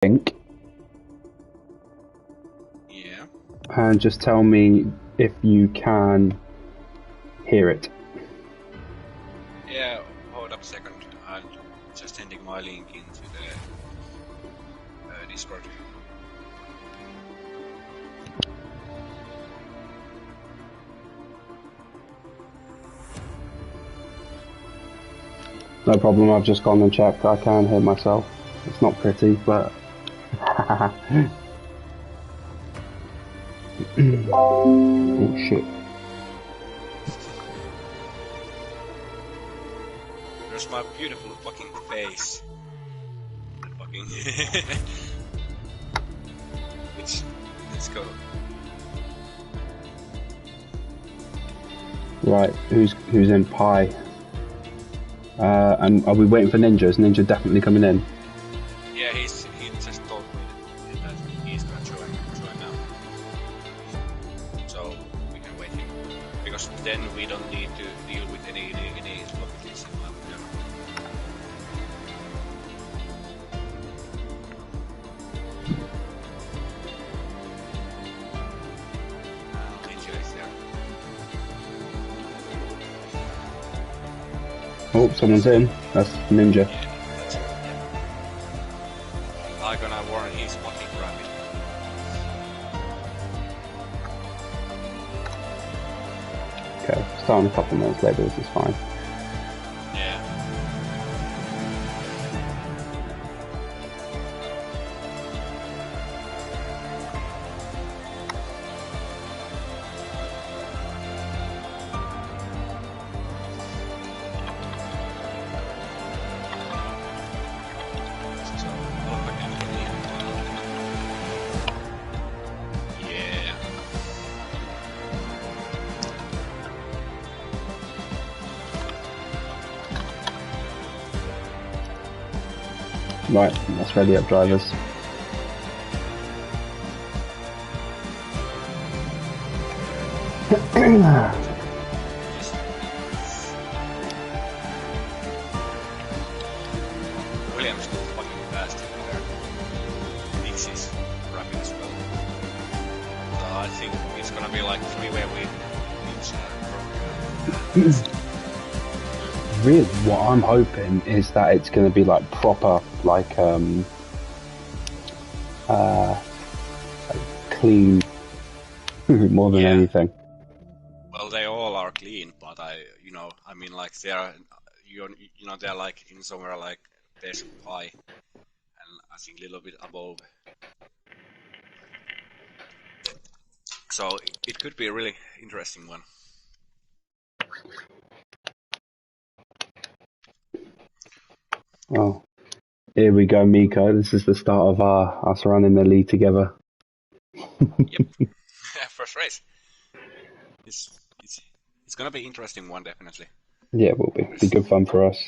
think, Yeah. and just tell me if you can hear it. Yeah, hold up a second. I'm just sending my link into the Discord. No problem, I've just gone and checked. I can hear myself. It's not pretty, but... Oh shit. There's my beautiful fucking face. Fucking... Let's go. Right, who's in Pi? And are we waiting for Ninja? Is Ninja definitely coming in? Yeah, he just told me that he's gonna join now. So we can wait him. Because then we don't need to deal with any topics in my video. Ninja is there. Oh, someone's in. That's Ninja. Yeah, that's it. Yeah. I'm gonna warn he's fucking rapid. Okay, starting a couple minutes later, this is fine. Yeah. So, Alpha can get in. Yeah. Right, let's ready up, drivers. Williams is fucking fast there. Dixie's rapid as well. So I think it's gonna be like three-way win. Really, what I'm hoping is that it's going to be like proper, like clean, more than anything. Well, they all are clean, but I mean, like they are, they're like in somewhere like there's a pie, and I think a little bit above. So it could be a really interesting one. Oh, here we go, Miko. This is the start of us running the league together. Yep, first race. It's gonna be interesting one, definitely. Yeah, it will be. Be good fun for us.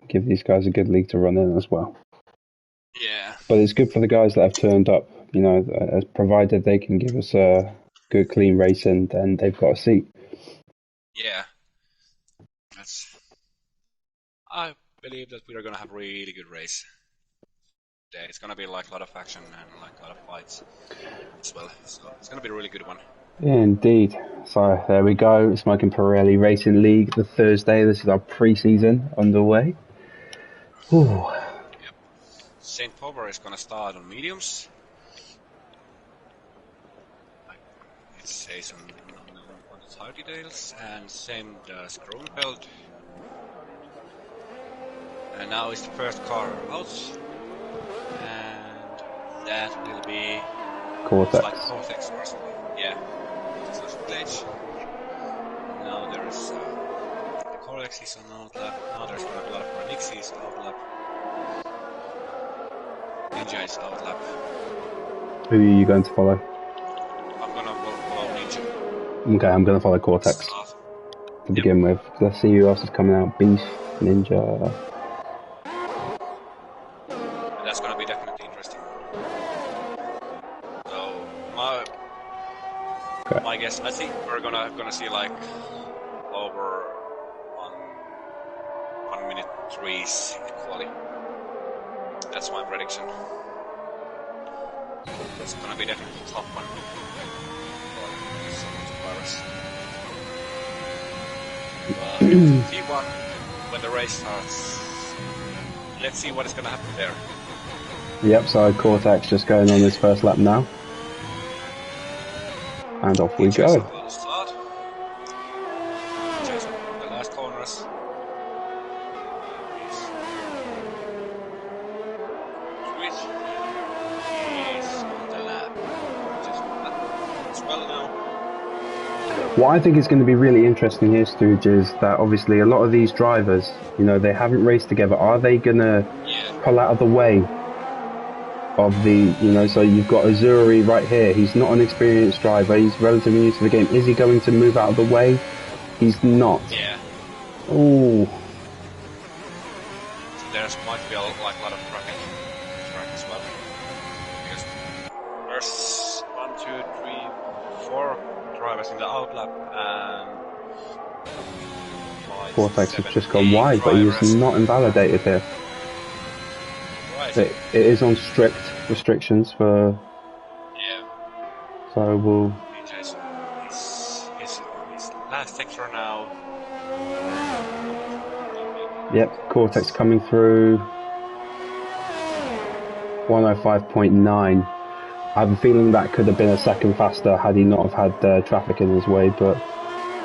Give these guys a good league to run in as well. Yeah. But it's good for the guys that have turned up. You know, as provided they can give us a good, clean racing, then they've got a seat. Yeah. I believe that we are gonna have a really good race. Yeah, it's gonna be like a lot of action and like a lot of fights as well. So it's gonna be a really good one. Indeed. So there we go. Smoking Pirelli Racing League, the Thursday. This is our pre-season underway. Ooh. Yep. St. Power is gonna start on mediums. It says on the tire details, and same does Kronfeld. And now is the first car out, and that will be Cortex. like Cortex or something. Yeah. So glitch. Now there's the Cortex is on outlap. Now there's gonna be a lot of Nixies outlap. Ninja is outlap. Who are you going to follow? I'm gonna follow Ninja. Okay, I'm going to follow Cortex to begin with. Let's see who else is coming out. Beef, Ninja. That's gonna be definitely interesting. So my guess, I think we're gonna see like over 1 minute 3s in quali. That's my prediction. It's gonna be definitely a tough one. T1, when the race starts, let's see what is gonna happen there. Yep, so Cortex just going on his first lap now. And off we go. Start. Jason on the last corners. Switch. He's on the lap. Just as well now. What I think is going to be really interesting here, Stooge, is that obviously a lot of these drivers, you know, they haven't raced together. Are they going to pull out of the way of the, you know, so you've got Azuri right here. He's not an experienced driver. He's relatively new to the game. Is he going to move out of the way? He's not. Yeah. Ooh. So there's might be a lot of traffic track as well. Because there's 1, 2, 3, 4 drivers in the outlap and Cortex has just gone wide, but he's not invalidated here. Right. It is on strict restrictions for. Yeah. So we'll. His last sector now. Yep, Cortex coming through. 105.9. I have a feeling that could have been a second faster had he not have had traffic in his way, but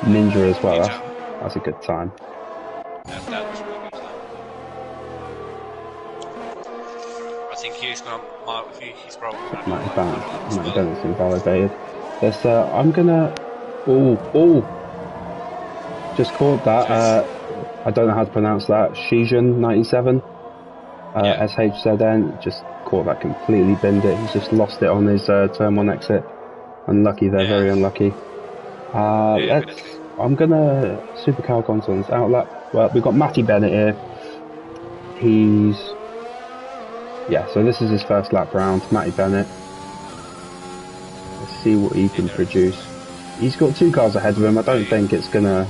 Ninja as well. That's a good time. That was a really good time. I think he's probably Matt Bennett's invalidated. There's, I'm gonna. Just caught that. I don't know how to pronounce that. Shizhen 97. SHZN. Just caught that completely. Binned it. He's just lost it on his turn 1 exit. Unlucky there. Very unlucky. I'm gonna Super Calgon's on his outlap. Well, we've got Matty Bennett here. So this is his first lap round, Matty Bennett. Let's see what he can produce. He's got 2 cars ahead of him. I don't think it's gonna.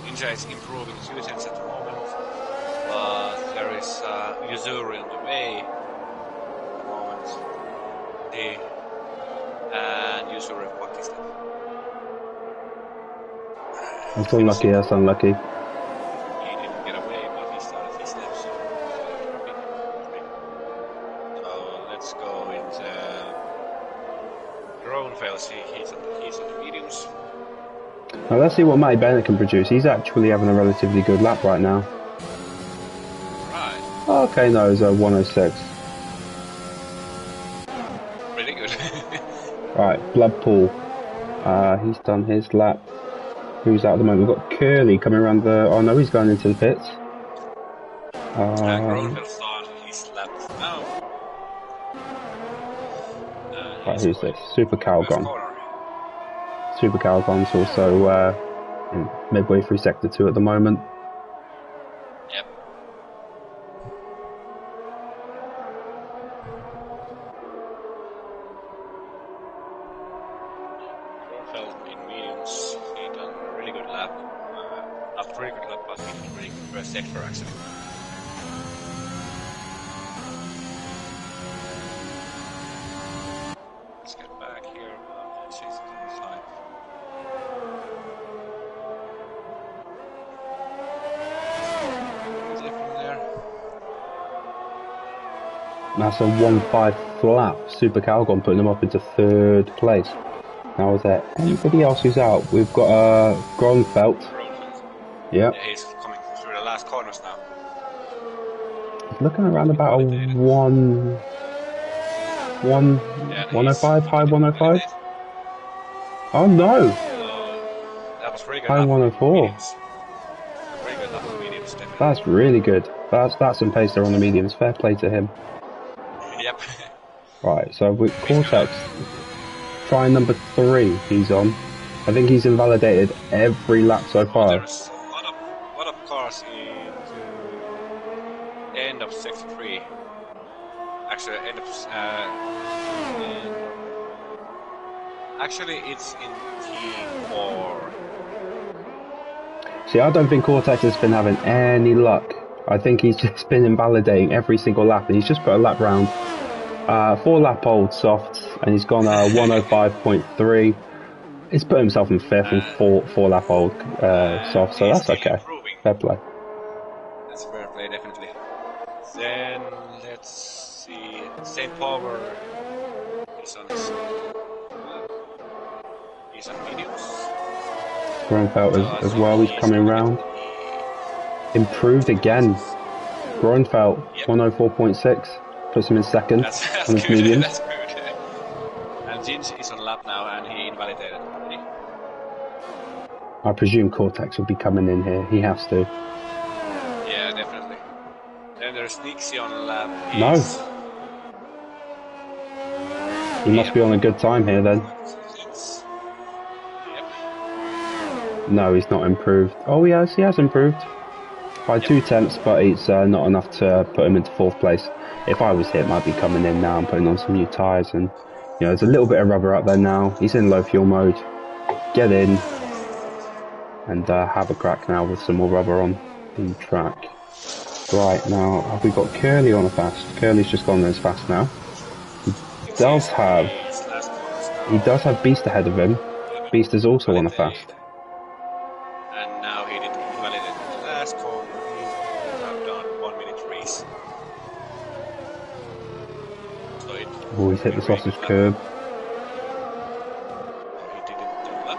Ninja is improving 2 tenths at the moment, but there is Yuzuri on the way at the moment. And Yuzuri, what is that? That's unlucky, that's unlucky. He didn't get away, but he started his steps. So let's go into Groenfels. He's on the mediums. Now let's see what Matty Bennett can produce. He's actually having a relatively good lap right now. Right. Okay, no, it's a 106. Pretty good. Right, Bloodpool. He's done his lap. Who's out at the moment? We've got Curly coming around the. Oh no, he's going into the pits. Groenfels started his lap now. Right, who's this? Super Calgon. Super Calgon's also midway through Sector 2 at the moment. Yep. Groenfels in mediums, he done a really good lap. Not really good lap, but he did really good first sector actually. Let's get back here. Let's chase it on the side. That's a 1-5 flat. Super Calgon putting him up into 3rd place. Now is there anybody else who's out? We've got Gronfeld. Yeah, he's coming through the last corners now. He's looking around about a 105, high 105. Oh no! That was really good. High 104. Really good on the mediums, definitely. That's really good. That's some pace there on the mediums. Fair play to him. Yep. Right, so with Cortex, try number 3 he's on. I think he's invalidated every lap so far. There's a lot of cars in the end of sector 3. Actually, end of actually it's in T4. See, I don't think Cortex has been having any luck. I think he's just been invalidating every single lap, and he's just put a lap round. 4 lap old softs, and he's gone 105.3. He's put himself in 5th in four lap old soft, so that's okay. Improving. Fair play. That's fair play, definitely. Then let's see. St. Power is on his he's on mediums. Groenfeld as well. He's coming round. Improved again. Groenfeld 104.6 puts him in 2nd that's on his good. mediums. That's good. And Ginge is on lap now, and he invalidated already. I presume Cortex will be coming in here. He has to. Yeah, definitely. Then there's Nixie on lap. No. He must be on a good time here then. Yep. No, he's not improved. Oh, he has improved. By 2 tenths, but it's not enough to put him into 4th place. If I was him, I'd be coming in now and putting on some new tyres. And there's a little bit of rubber out there now. He's in low fuel mode. Get in and have a crack now with some more rubber on the track. Right, now have we got Curly on a fast? Curly's just gone as fast now. He does have Beast ahead of him. Beast is also on a fast. And now he did invalidate the last corner. He have done 1 minute race. So he's hit the sausage curb. He didn't do that.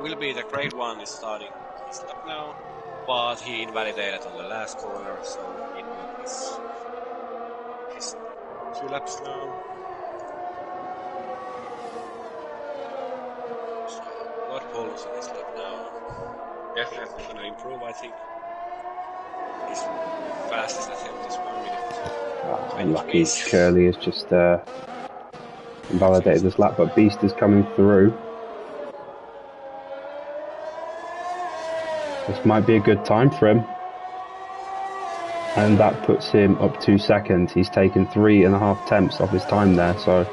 Will be the grade 1 is starting his lap now, but he invalidated on the last corner, so it is his 2 laps now. So Lord Paul is on his lap now. Definitely gonna improve, I think. His fastest attempt is 1 minute. Unlucky. Curly has just invalidated this lap, but Beast is coming through. This might be a good time for him. And that puts him up to 2nd. He's taken 3.5 tenths off his time there, so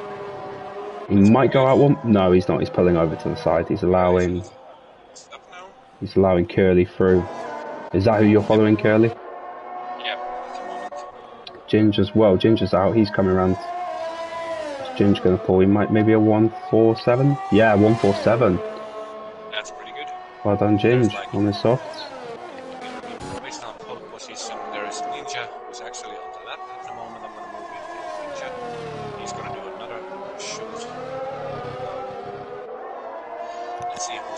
he might go out one. No, he's not. He's pulling over to the side. He's allowing Curly through. Is that who you're following, Curly? Yep, at the moment. Ginge as well. Ginger's out. He's coming around. Is Ginge going to pull? He might maybe a 147. Yeah, 147. That's pretty good. Well done, Ginge, on his softs. Original pole position. There is Ninja, who's actually on the lap at the moment. I'm going to move in Ninja. He's going to do another shoot. Let's see what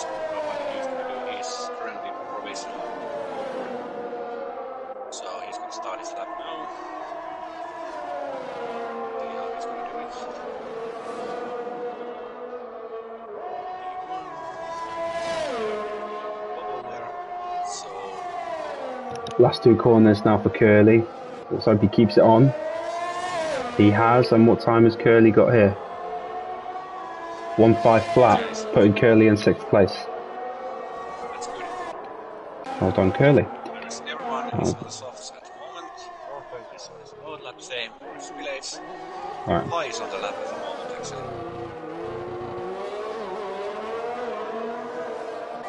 he's going to do. He's currently provisional. So he's going to start his lap now. See how he's going to do it. Last 2 corners now for Curly. Let's hope he keeps it on. He has, and what time has Curly got here? 1.5 flat, putting Curly in 6th place. That's good. Well done, Curly. Everyone is on the softs at the moment. Orphan is on his own lap, same for Village. Pi is on the lap at the moment, actually.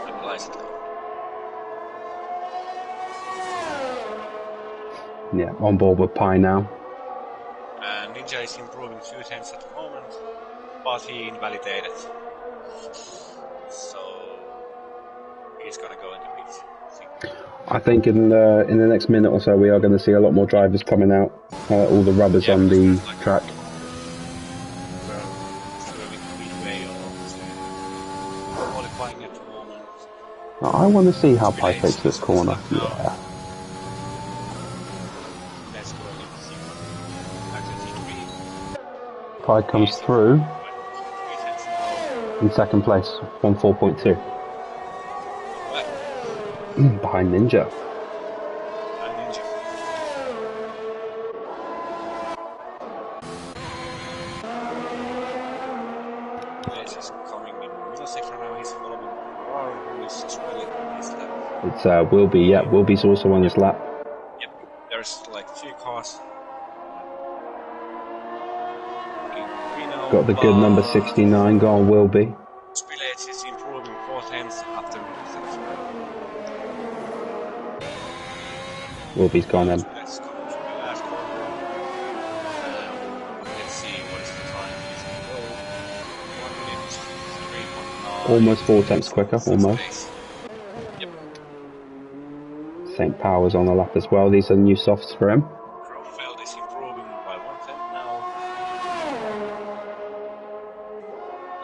Analyze it. Yeah, on board with Pi now. And Ninja is improving 2 tenths at the moment, but he invalidated. So he's gonna go into pits. I think in the next minute or so we are going to see a lot more drivers coming out. All the rubbers on the track. I want to see how Pi takes this corner. Yeah. Pi comes through in 2nd place, 14.2. Behind Ninja. It's Wilby, yeah, Wilby's also on his lap. Yep, there's like 2 cars. Got the good number 69, go on Wilby. Spillage is improving 4 tenths after Wilby's gone in. Almost 4 tenths quicker, almost. Yep. St. Power's on the lap as well. These are new softs for him. Kronfeld is improving by 1 tenth now.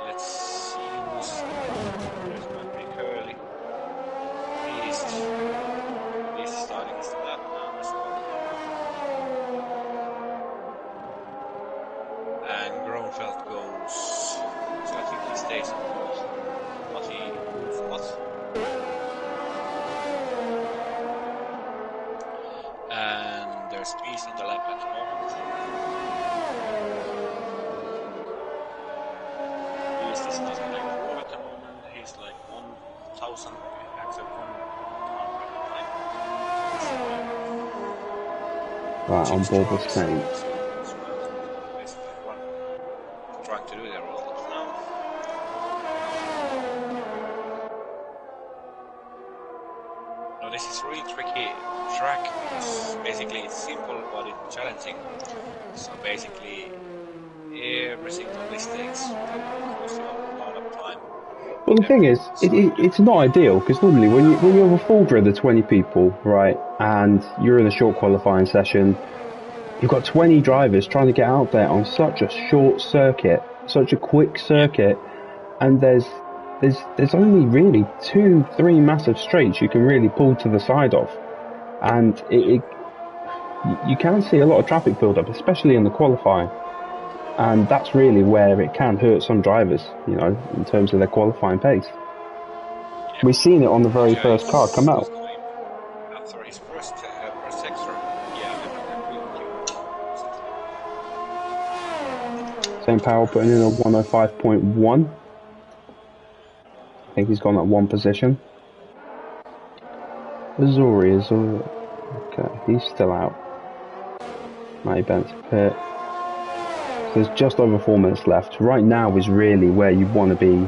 Let's see who's... There's my pretty curly. He's starting his lap now as well. And Kronfeld goes... So I think he stays on pole. But he moves a lot. And there's peace on the lap at the moment. Peace is not going to improve at the moment. He's like 1,000, actually 100. Right, on board with Saint. Basically what I'm trying to do there all now. No, this is really tricky track because basically it's simple but it's challenging. So basically every single mistake costs you a lot of time. Well, the thing is, it's not ideal because normally when you have a full grid of 20 people, right, and you're in a short qualifying session, you've got 20 drivers trying to get out there on such a short circuit, such a quick circuit, and there's only really 2-3 massive straights you can really pull to the side of, and you can see a lot of traffic build up, especially in the qualifying. And that's really where it can hurt some drivers, you know, in terms of their qualifying pace. Yeah. We've seen it on the very first car come out. After his first sector, yeah, St. Power putting in a 105.1. I think he's gone at 1 position. Azuri. Okay, he's still out. Matty Bent's pit. There's just over 4 minutes left. Right now is really where you want to be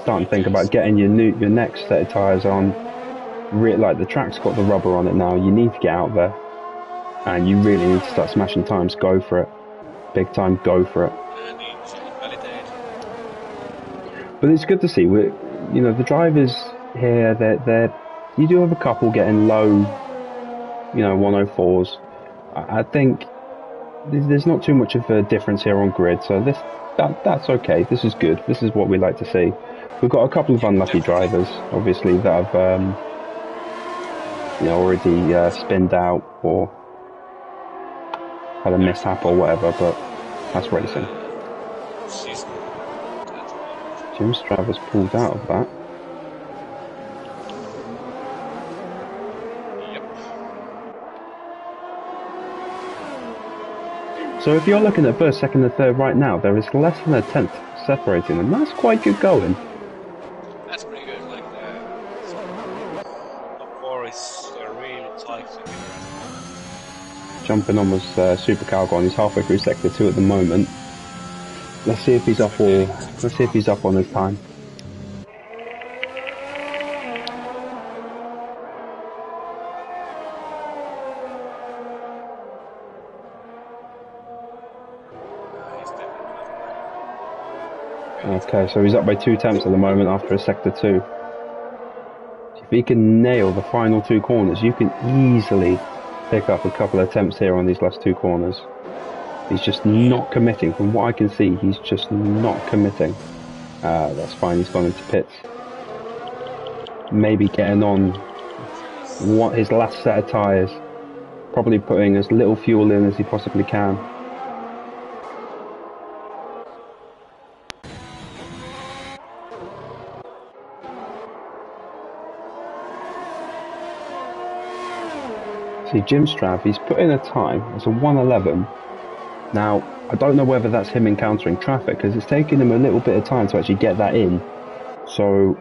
starting to think about getting your next set of tyres on. Like the track's got the rubber on it now. You need to get out there, and you really need to start smashing times. Go for it, big time. Go for it. But it's good to see. The drivers here. You do have a couple getting low, 104s. I think. There's not too much of a difference here on grid, so that's okay. This is good. This is what we like to see. We've got a couple of unlucky drivers, obviously, that have already spinned out or had a mishap or whatever, but that's racing. Jim Straver's pulled out of that. So if you're looking at first, second and third right now, there is less than a tenth separating them. That's quite good going. That's pretty good. Like top 4 is really tight. Jumping on was Super Calgon. He's halfway through sector 2 at the moment. Let's see if he's up on his time. Okay, so he's up by 2 tenths at the moment after a sector 2. If he can nail the final 2 corners, you can easily pick up a couple of attempts here on these last 2 corners. He's just not committing. From what I can see, he's just not committing. That's fine, he's gone into pits. Maybe getting on his last set of tyres. Probably putting as little fuel in as he possibly can. See, Jim Strav, he's put in a time, it's a 1:11. Now, I don't know whether that's him encountering traffic, because it's taken him a little bit of time to actually get that in. So,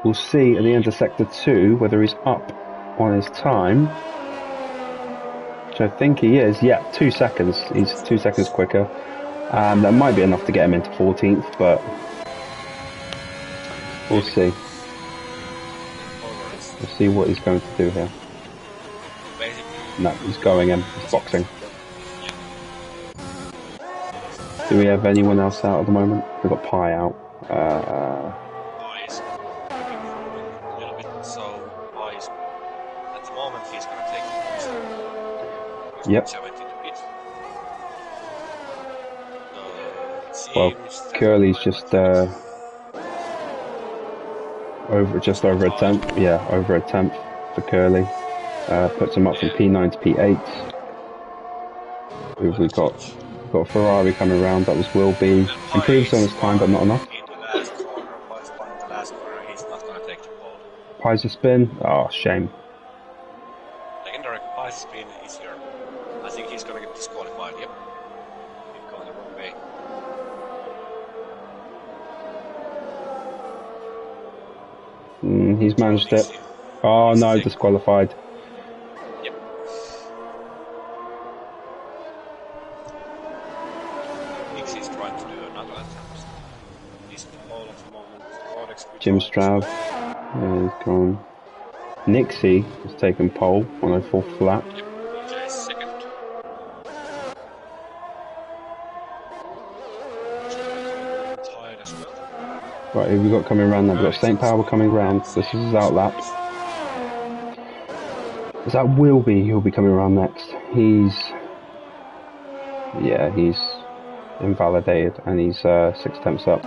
we'll see at the end of sector 2 whether he's up on his time. Which I think he is. Yeah, 2 seconds. He's 2 seconds quicker. That might be enough to get him into 14th, but we'll see. We'll see what he's going to do here. No, he's going in. He's boxing. Do we have anyone else out at the moment? We've got Pi out. Pi is improving a little bit, so Pi is, at the moment he's gonna take the position. He's Yep. 17 to beat. So Well, it seems that Curly's just over a tenth. Yeah, over a tenth for Curly. Puts him up from P9 to P8. Who've we got? We've got Ferrari coming around. That was Will B. Improves on his time, but not enough. In the last corner, Pi's spun in the last corner. He's not gonna take the pole. Pi's a spin. Oh, shame. The indirect Pi's spin is here. I think he's gonna get disqualified. Yep. He's going the wrong way. He's managed it. Oh no, disqualified. Yep. Nixie's trying to do another attempt. He's the pole at the moment. Jim Straub. Yeah, he's gone. Nixie has taken pole on a 4th lap. Yep. DJ is second. Tired as well. Right, who have we got coming around now? We've got St. Power coming around. This is his out lap. Is that Wilby who'll be coming around next? He's invalidated and he's 6 tenths up.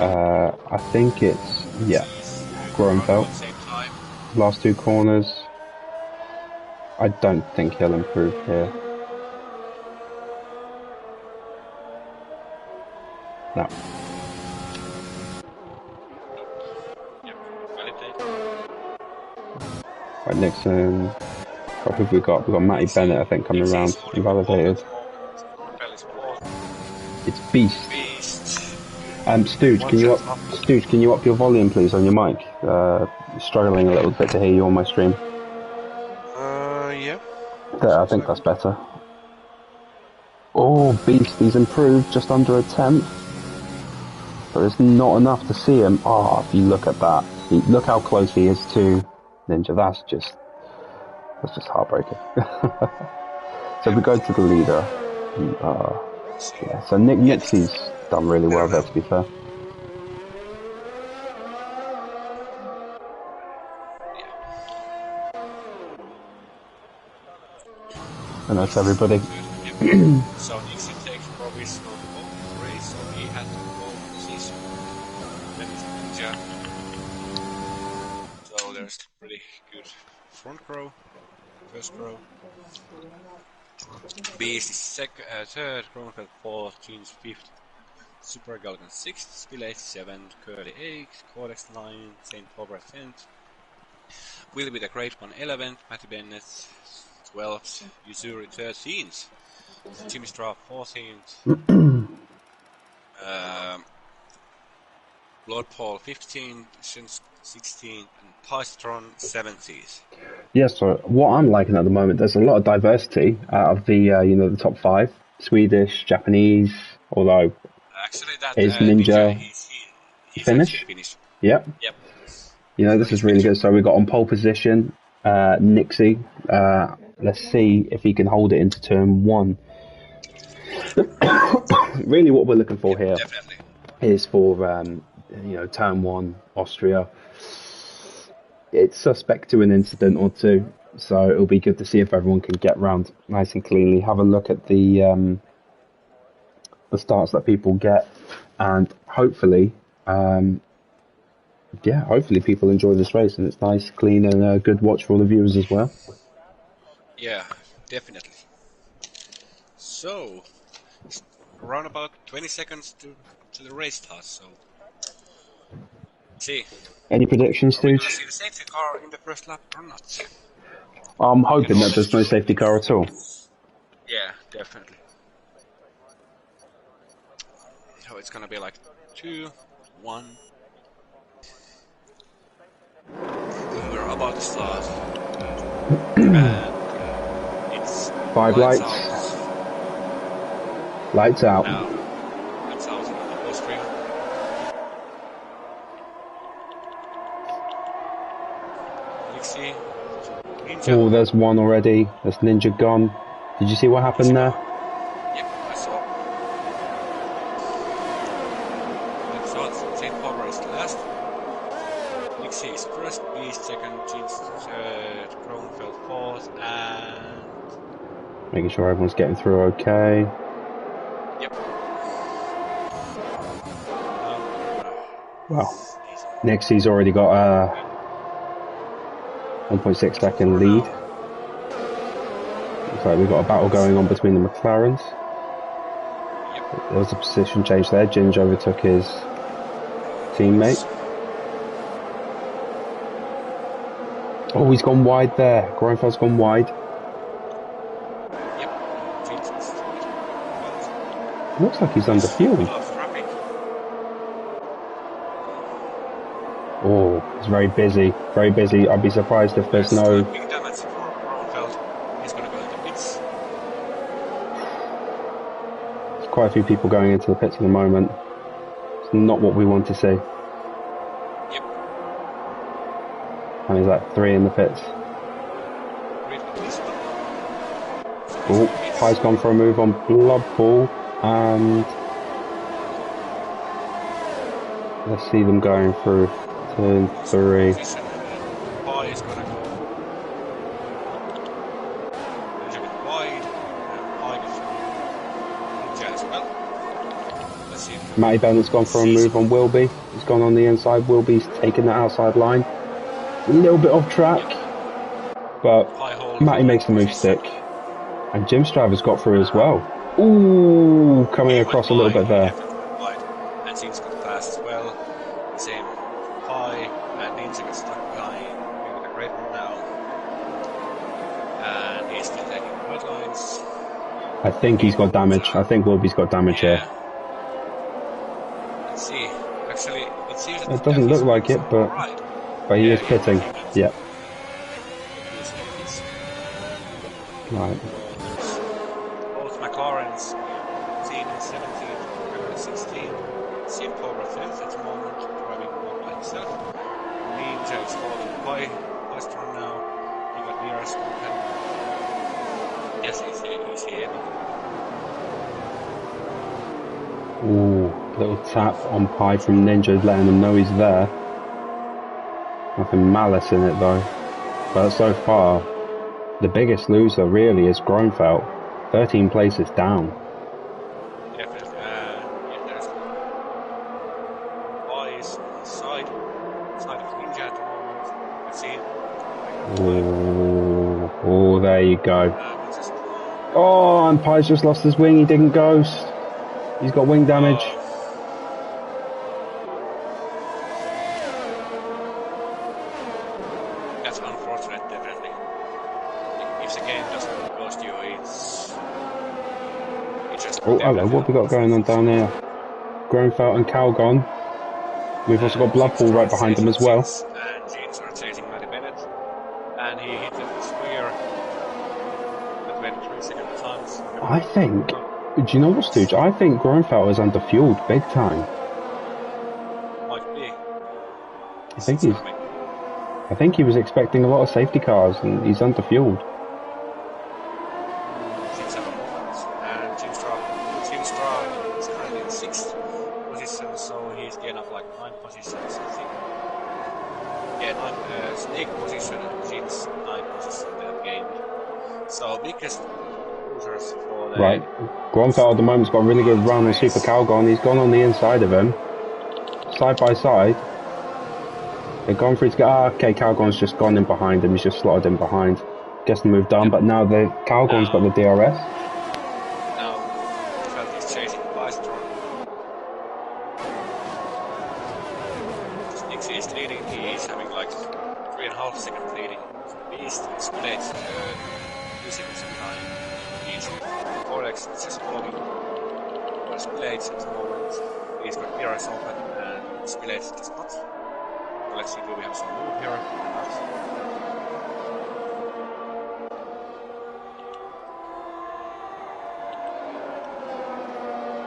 I think it's, Groenfeld. Last 2 corners. I don't think he'll improve here. No. Right, Nixon. Who have we got? We've got Matty Bennett, I think, coming around. Invalidated. It's Beast. Stooge, can you up your volume, please, on your mic? Struggling a little bit to hear you on my stream. Yeah. There, I think that's better. Oh, Beast, he's improved just under a tenth. But it's not enough to see him. Oh, if you look at that. Look how close he is to Ninja. That's just heartbreaking. So we go to the leader. So Nixie's done really well there, to be fair. And that's everybody. So Nixie takes provisional race, so he had to go position. Then it's Ninja. So there's pretty good front row, first row. Beast is third, Kronfeld 4th, Jeans 5th, Super Galgan 6th, Spillage 7th, Curly 8th, Codex 9th, St. Cobra 10th, Will be the Great One 11th, Matty Bennett 12th, Yuzuri 13th, Jimmy Straw 14th, Lord Paul 15th, Shins 16th, and Pystron 17th. Yes, so what I'm liking at the moment, there's a lot of diversity out of the the top 5. Swedish, Japanese, although actually that is Ninja he's Finnish? Yep. Yep. This is really good. So we got on pole position, Nixie. Let's see if he can hold it into turn 1. Really what we're looking for here is for turn 1 Austria. It's suspect to an incident or two, so it'll be good to see if everyone can get round nice and cleanly. Have a look at the starts that people get, and hopefully people enjoy this race, and it's nice, clean, and a good watch for all the viewers as well. Yeah, definitely. So, around about 20 seconds to the race start, so see. Any predictions, Stooge? See the safety car in the first lap or not? I'm hoping that there's no safety car at all. Yeah, definitely. So it's gonna be like 2, 1. We're about to start. And it's 5 lights. Lights out. Now, lights out in Austria. Nixie. Ninja. Oh, there's one already. There's Ninja gone. Did you see what happened there? Yep, I saw. out and... Making sure everyone's getting through okay. Yep. Well, Nixie's already got a 1.6 second lead. Looks like we've got a battle going on between the McLarens. Yep. There was a position change there. Ginge overtook his teammate. Oh, he's gone wide there. Greinfeld's gone wide. Yep. Looks like he's under fuel. Oh, it's very busy. Very busy. I'd be surprised if there's no... Big damage for Greinfeld. He's going to go into pits. There's quite a few people going into the pits at the moment. It's not what we want to see. Yep. And he's like 3 in the pits. Oh, Pye's gone for a move on Blood Pool, and let's see them going through turn 3. Pye is going to go a little bit wide, and Pye gets ninja as well. Let's see. Matty Bennett's gone for a move on Wilby. He's gone on the inside. Wilby's taken the outside line. A little bit off track, but Matty makes the move stick. And Jim Straver's got through as well. Ooh, coming across a little bit there. And Jim's got fast as well. Same Pye, and Ninja gets stuck behind. We've got a great one now. And he's still taking white lines. I think he's got damage. I think Wilby's got damage here. Let's see. Actually, it seems that it doesn't look like it, but he is pitting. Yep. Right. Both McLarens, 16 and 17, February 16. Sim Cobra 5th at the moment, driving one by himself. Ninja is following Pye. Pye's turn now. You got nearest open. Yes, he's here. Ooh, little tap on Pye from Ninja, letting him know he's there. Nothing malice in it though. But so far, the biggest loser really is Greinfeld. 13 places down. Definitely. There's Pye's on the side of Ninja at the moment. You can see. Oh, there you go. Oh, and Pye's just lost his wing. He didn't ghost. He's got wing damage. That's unfortunate, definitely. If the game doesn't ghost you, it's just... Oh, hello, what have we got going on down here? Greinfeld and Calgon. We've also got Blood Pool right behind them as well. And Jeans are chasing Matty Bennett. And he hit the spear at 23 second times. I think... Do you know what, Stooge? I think Greinfeld is underfueled big time. Might be. I think he was expecting a lot of safety cars, and he's underfueled. 6 at the moment, and Jim Straw is currently in 6th position, so he's gained up like 9 positions, I think. Yeah, 8th position, and Jim's 9 positions they have gained. So biggest losers for the... Right, Greinfeld at the moment's got a really good run on Super Calgon. He's gone on the inside of him, side by side. They've gone for it to get... okay, Calgon's just gone in behind him. He's just slotted in behind. Gets the move done, but now Calgon's got the DRS. Now, Felt is chasing Bystrom. Nixie is leading. He is having like 3.5 seconds leading. Beast split 2 seconds behind. Forex is just following. Spillates at the moment. He's got DRS open and Spillates does not. Let's see, do we have some move here?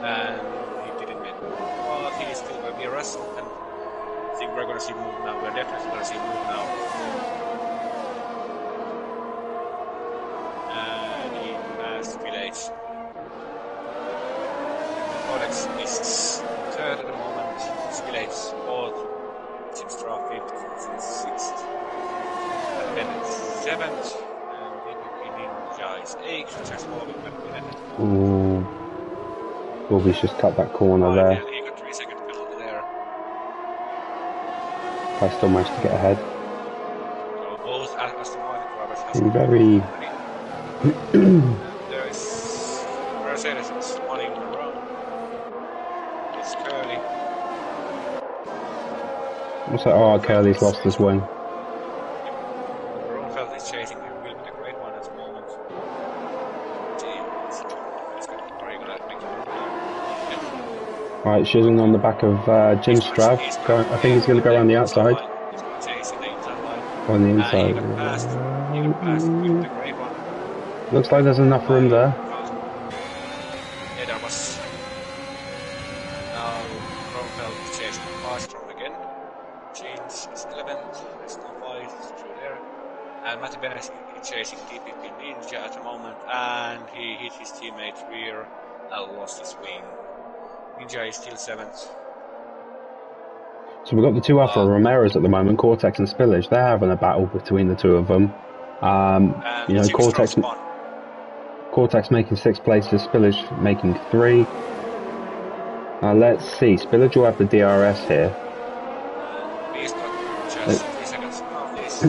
And he didn't make move. But he is still going to be arrested. And I think we're going to see move now. We're definitely going to see move now. And he has Village. Codex is 3rd at the moment. Village 4th. Jim Straw 5th, 6th, and then it's 7th, and is 8, just following back Bennett. Ooh. Wilby's just cut that corner there. Yeah, he got 3-second penalty there. I still managed to get ahead. So both Aston Martin drivers have Been very... there is Mercedes is running around. It's Curly. What's that? Oh, Curly's lost his wing. Rosenfeld is chasing him. Will be the great one at the moment. Right, Shizzing on the back of Jim Strav. I think he's going to go around the outside. He's going to chase in the inside line. On the inside. He got past. He got past Will the great one. Looks like there's enough room there. Yeah, there was. Now Rosenfeld is chasing Armstrong again. James is 11th. There's no fight through there. And Matty Bennett is chasing DPP Ninja at the moment, and he hit his teammate's rear and lost his wing. Ninja is still 7th. So we've got the two Alfa Romeros at the moment, Cortex and Spillage. They're having a battle between the two of them. You know, Cortex making 6th places, Spillage making 3. Let's see, Spillage will have the DRS here. He's got just 3 seconds of this.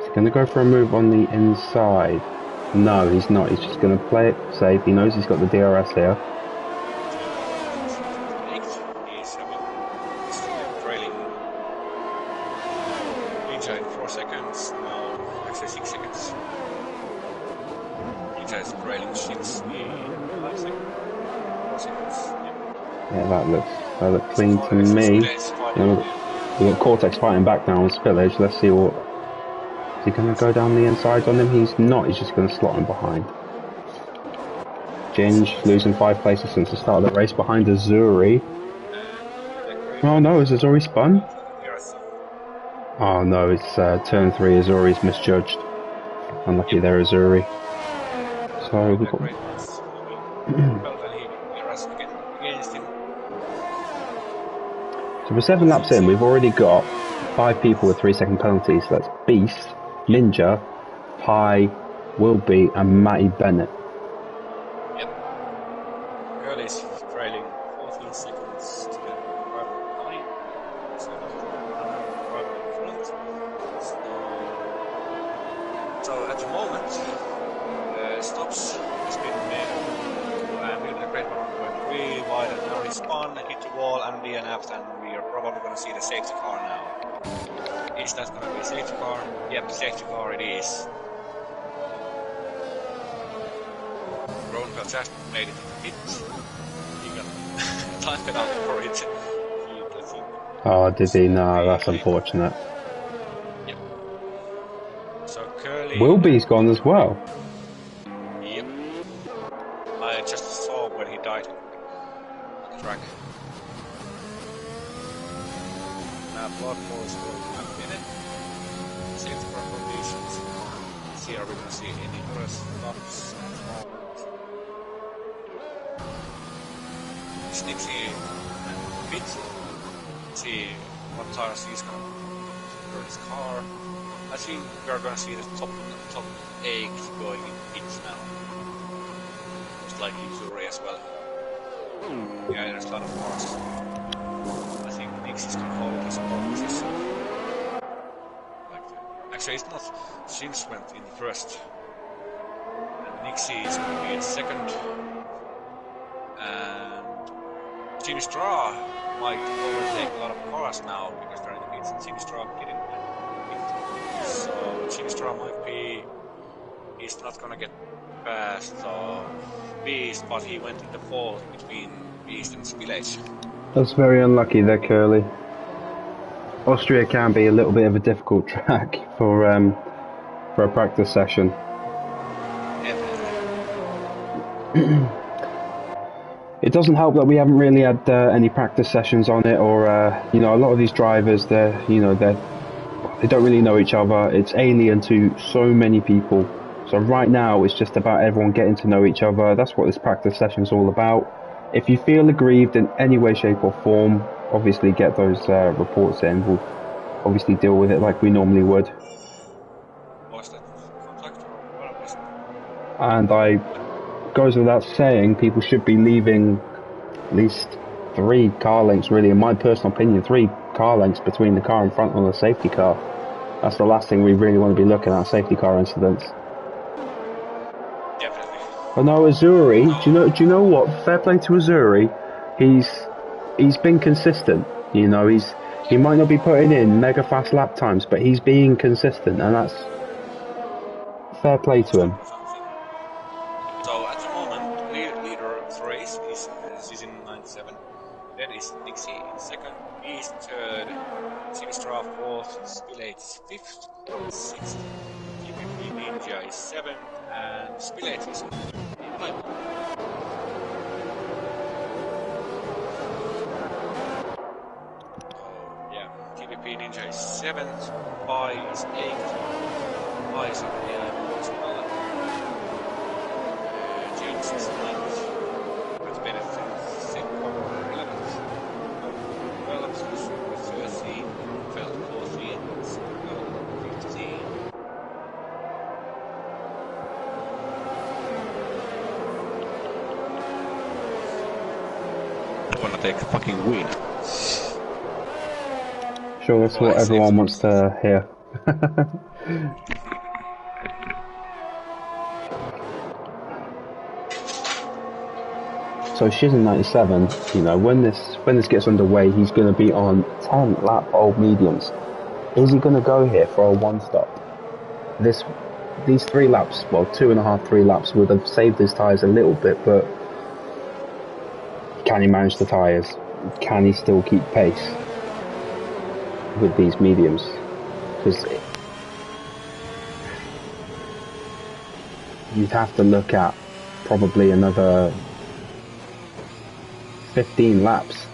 He's going to go for a move on the inside. No, he's not. He's just going to play it safe. He knows he's got the DRS here. He's trailing Ninja in 4 seconds. No, actually 6 seconds. Ninja is trailing Shins in 5 seconds. 4 seconds. Yeah, that looks clean to me. We've got Cortex fighting back now on Spillage. Let's see what... Is he going to go down the inside on him? He's not. He's just going to slot him behind. Ginge losing 5 places since the start of the race behind Azuri. Oh no, is Azuri spun? Oh no, it's turn 3. Azuri's misjudged. Unlucky there, Azuri. So we've got... So we're 7 laps in. We've already got 5 people with 3-second penalties. So that's Beast, Ninja, Pie, Wilby, and Matty Bennett. Yep. Curly's trailing 14 seconds to get right. So right in front. So at the moment, stops has been made. And we'll be a great one going really wide, and now he spun, hit the wall, and DNF'd, and we are probably going to see the safety car now. Is that going to be a safety car? Yep, safety car it is. Rosenfeld just made it hit. He got time penalty for it. I think. Oh, did he? No, that's unfortunate. Yep. So Curly... Wilby's gone as well. Yep. I just saw when he died on the track. Now blood force will have been it. Safety car conditions. Let's see, are we going to see any other stops at the moment? Snixie and Pit. Let's see what tires he's going to put his car. I think we're going to see the top 8 going in pits now. Most likely Zuri as well. Yeah, there's a lot of cars. I think Nix is going to hold his pole position. Actually, it's not. Sims went in first. And Nixie is going to be in second. And Jimmy Straw might overtake a lot of cars now because they're in the pits. And Jimmy Straw getting in. So Jimmy Straw might be. He's not going to get past Beast, but he went in the fault between Beast and Spillage. That's very unlucky there, Curly. Austria can be a little bit of a difficult track for a practice session. It doesn't help that we haven't really had any practice sessions on it, or you know, a lot of these drivers, they don't really know each other. It's alien to so many people. So right now, it's just about everyone getting to know each other. That's what this practice session is all about. If you feel aggrieved in any way, shape, or form, obviously get those reports in. We'll obviously deal with it like we normally would. What's that? And I goes without saying, people should be leaving at least 3 car lengths, really, in my personal opinion, 3 car lengths between the car in front and the safety car. That's the last thing we really want to be looking at, safety car incidents. Definitely. But no, Azuri, do you know what? Fair play to Azuri. He's been consistent. You know, he might not be putting in mega fast lap times, but he's being consistent, and that's fair play to him. So at the moment, leader of the race is Season 97. Then is Dixie in second. East third. Sinistra fourth. Spillage fifth. Sixth. GPP Ninja is seventh. And Spillage is in ninth. Yeah, GPP Ninja is seventh. Pi is eighth. Pi is on the island as well. James is ninth. With benefit second, 11th. 12th is 13. 12th, 14. 15. I wanna take the fucking win. Sure, that's what everyone wants to hear. So she's in 97. You know, when this gets underway, he's going to be on 10 lap old mediums. Is he going to go here for a one stop? These 3 laps, well, 2.5, 3 laps would have saved his tyres a little bit, but can he manage the tyres? Can he still keep pace with these mediums? Because you'd have to look at probably another 15 laps.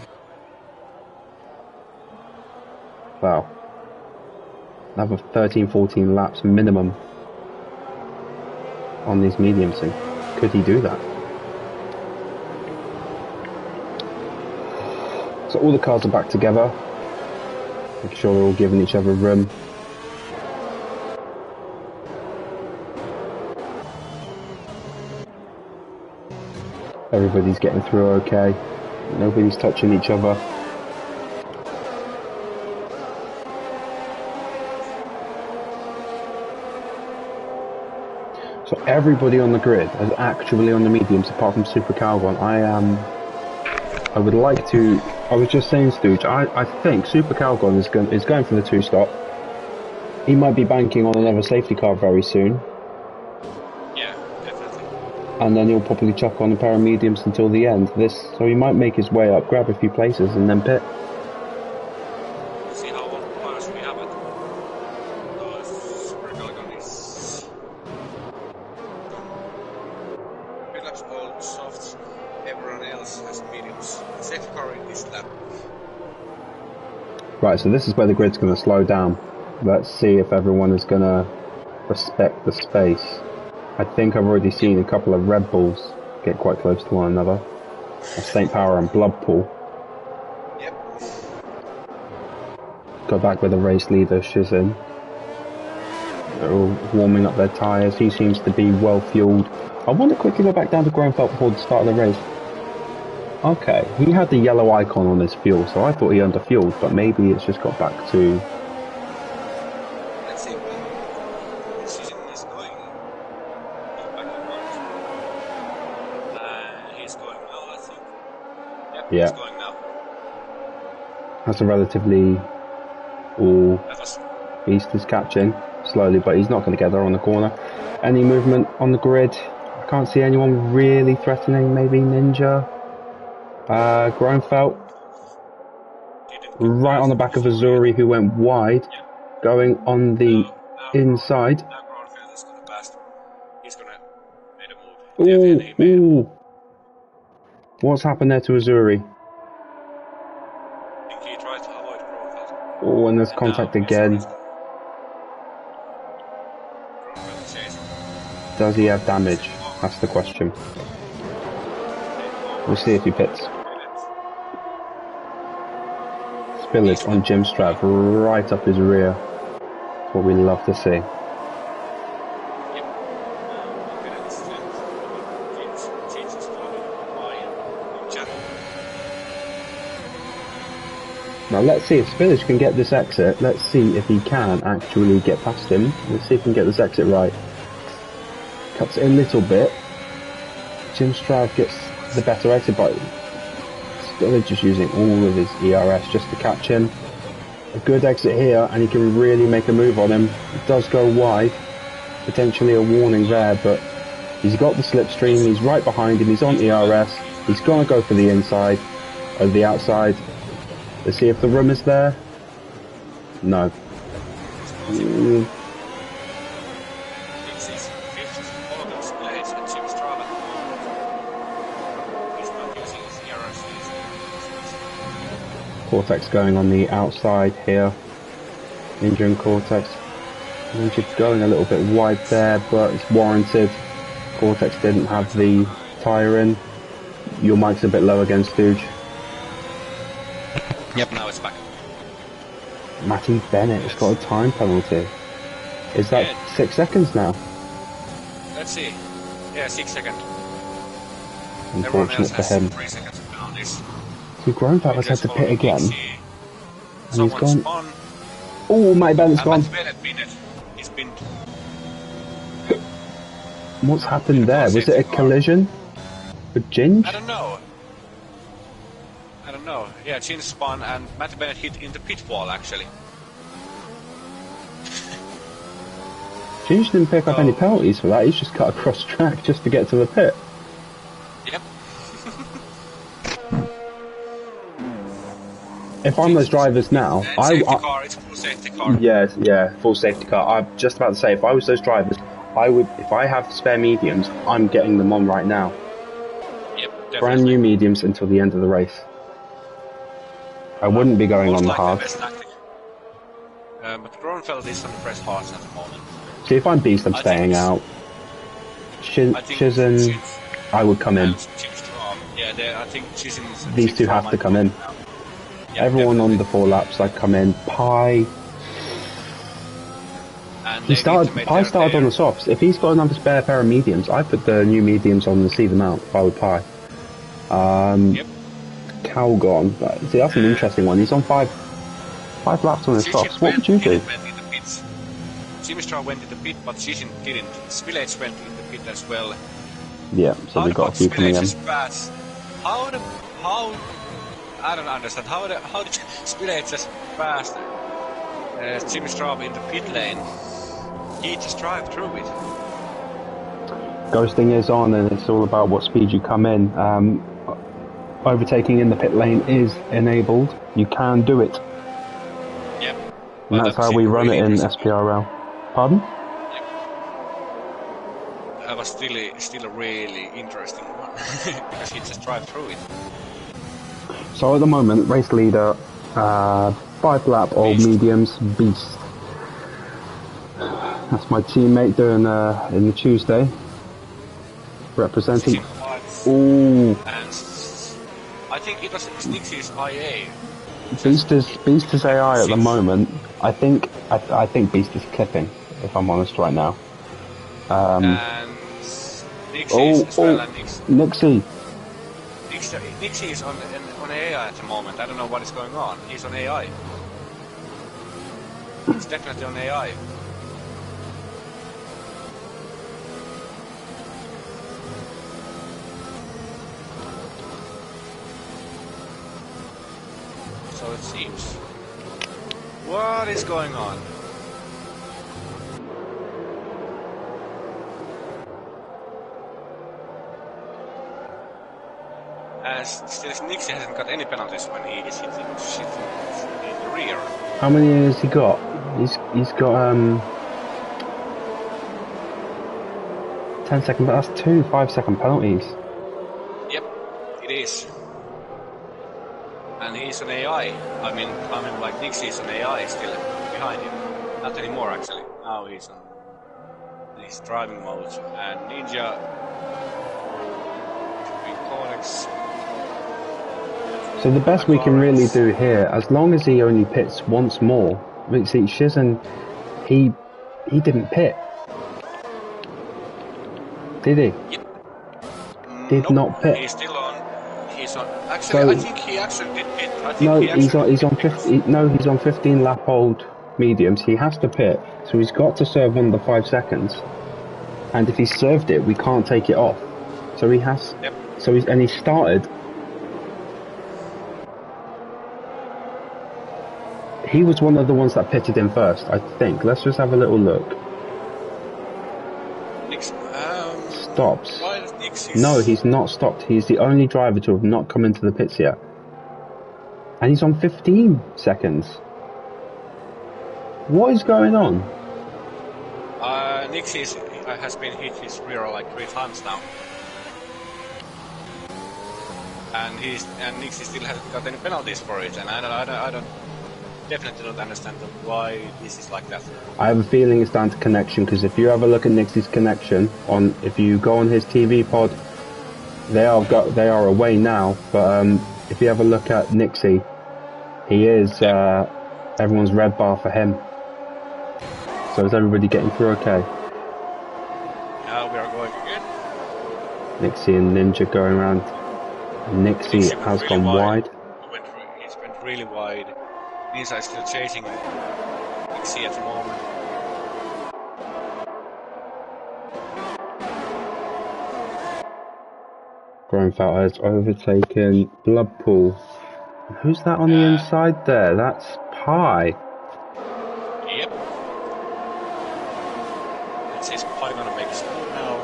Well, another 13, 14 laps minimum on these mediums. And could he do that? So all the cars are back together. Make sure they're all giving each other room. Everybody's getting through okay. Nobody's touching each other. So everybody on the grid is actually on the mediums apart from Super Calgon. I would like to... I was just saying, Stooge, I think Super Calgon is going for the 2-stop. He might be banking on another safety car very soon. Yeah, definitely. And then he'll probably chuck on a pair of mediums until the end. So he might make his way up, grab a few places, and then pit. See how many cars we have at Super Calgon is mid laps old, softs, everyone else has mediums. Safety car in this lap. Right, so this is where the grid's going to slow down. Let's see if everyone is going to respect the space. I think I've already seen a couple of Red Bulls get quite close to one another. A St. Power and Bloodpool. Yep. Go back with the race leader, Shizin. They're all warming up their tyres. He seems to be well fueled. I want to quickly go back down to Grunfeld before the start of the race. Okay, he had the yellow icon on his fuel, so I thought he underfueled, but maybe it's just got back to... Let's see when the season is going back and forth. He's going now, I think. Yep, yeah. He's going now. That's a relatively... East is catching slowly, but he's not going to get there on the corner. Any movement on the grid? I can't see anyone really threatening. Maybe Ninja. Grunfeld. Right on the back of Azuri, who went wide. Yeah. Going on the inside. Now Grunfeld is going to pass. He's going to make a move. Ooh. What's happened there to Azuri? I think he tried to avoid Grunfeld. Oh, and there's contact again. Does he have damage? That's the question. We'll see if he pits. Spillage on Jim Strav right up his rear. That's what we love to see. Now let's see if Spillage can get this exit. Let's see if he can actually get past him. Let's see if he can get this exit right. Cuts it a little bit. Jim Stroud gets the better exit, but Spillage is using all of his ERS just to catch him. A good exit here, and he can really make a move on him. It does go wide. Potentially a warning there, but he's got the slipstream. He's right behind him. He's on ERS. He's going to go for the inside, or the outside. Let's see if the room is there. No. Cortex going on the outside here. Ninja and Cortex. Ninja going a little bit wide there, but it's warranted. Cortex didn't have the tyre in. Your mic's a bit low again, Stooge. Yep, now it's back. Matty Bennett has got a time penalty. Is that 6 seconds now? Let's see. Yeah, 6 seconds. Unfortunate for him. 3 seconds on this. The Groenveld has had to pit again. And he's gone. Spun. Oh, Matty Bennett's gone. He's been. What's happened there? Was it a collision with Ginge? I don't know. Yeah, Ginge spun and Matty Bennett hit in the pit wall actually. Ginge didn't pick up any penalties for that. He's just cut across track just to get to the pit. Yep. If I'm those drivers now, it's full safety car. Yes, yeah, full safety car. I'm just about to say, if I was those drivers, I would. If I have spare mediums, I'm getting them on right now. Yep, definitely. Brand new mediums until the end of the race. I wouldn't be going on the hard. But Groenveld is on the press hards at the moment. See, if I'm Beast, I'm staying out. Shizen, I would come in. Yeah, I think Shizen. These two have to come in. Yeah, everyone definitely. On the 4 laps, I'd come in. Pie. Pie started on the softs. If he's got another spare pair of mediums, I put the new mediums on and see them out if I would Pie. Yep. Calgon, but see, that's an interesting one. He's on 5 laps on his softs. What would you do? Jimmy Stroud went in the pit, but Shizen didn't. Spillage went in the pit as well. Yeah, so we've got a few coming in. How I don't understand. How did Spillage just pass Jimmy Stroud in the pit lane? He just drive through it. Ghosting is on, and it's all about what speed you come in. Overtaking in the pit lane is enabled. You can do it. Yep. And that's how we run it in SPRL. Pardon? Yep. That was still a really interesting one because he just drive through it. So at the moment, race leader, 5 lap old mediums, Beast. That's my teammate doing in the Tuesday, representing. Ooh. And I think it was Nixie's IA. Beast is AI at the moment. I think Beast is clipping, if I'm honest right now. And Nixie as well, and Nixie. Nixie is on AI at the moment. I don't know what is going on. He's on AI. He's definitely on AI. So it seems. What is going on? Still, Nixie hasn't got any penalties when he is hitting shit in the rear. How many has he got? He's got 10 second, but that's 2 5-second penalties. Yep, it is. And he's an AI. I mean, like Nixie's an AI still behind him. Not anymore, actually. Now he's on his driving mode. And Ninja Codex. So the best we can really do here, as long as he only pits once more. I mean, see, Shizen, he didn't pit. Did he? Yep. Did not pit. He's still on. He's on. Actually, I think he actually did pit. No, he's on 50. No, he's on 15 lap old mediums. He has to pit, so he's got to serve under the 5 seconds. And if he served it, we can't take it off. So he has. Yep. So he started. He was one of the ones that pitted in first, I think. Let's just have a little look. Stops. No, he's not stopped. He's the only driver to have not come into the pits yet. And he's on 15 seconds. What is going on? Nixie has been hit his rear like 3 times now. And Nixie still hasn't got any penalties for it, and I don't definitely don't understand why this is like that. I have a feeling it's down to connection, because if you have a look at Nixie's connection if you go on his TV pod, they are away now. But if you have a look at Nixie, he is everyone's red bar for him. So is everybody getting through okay? Now we are going again. Nixie and Ninja going around. Nixie has really gone wide. He's went really wide. Ninja is still chasing Nixie at the moment. Grunfeld has overtaken Bloodpool. Who's that on the inside there? That's Pie. Yep. Let's see, is Pie gonna make a score now?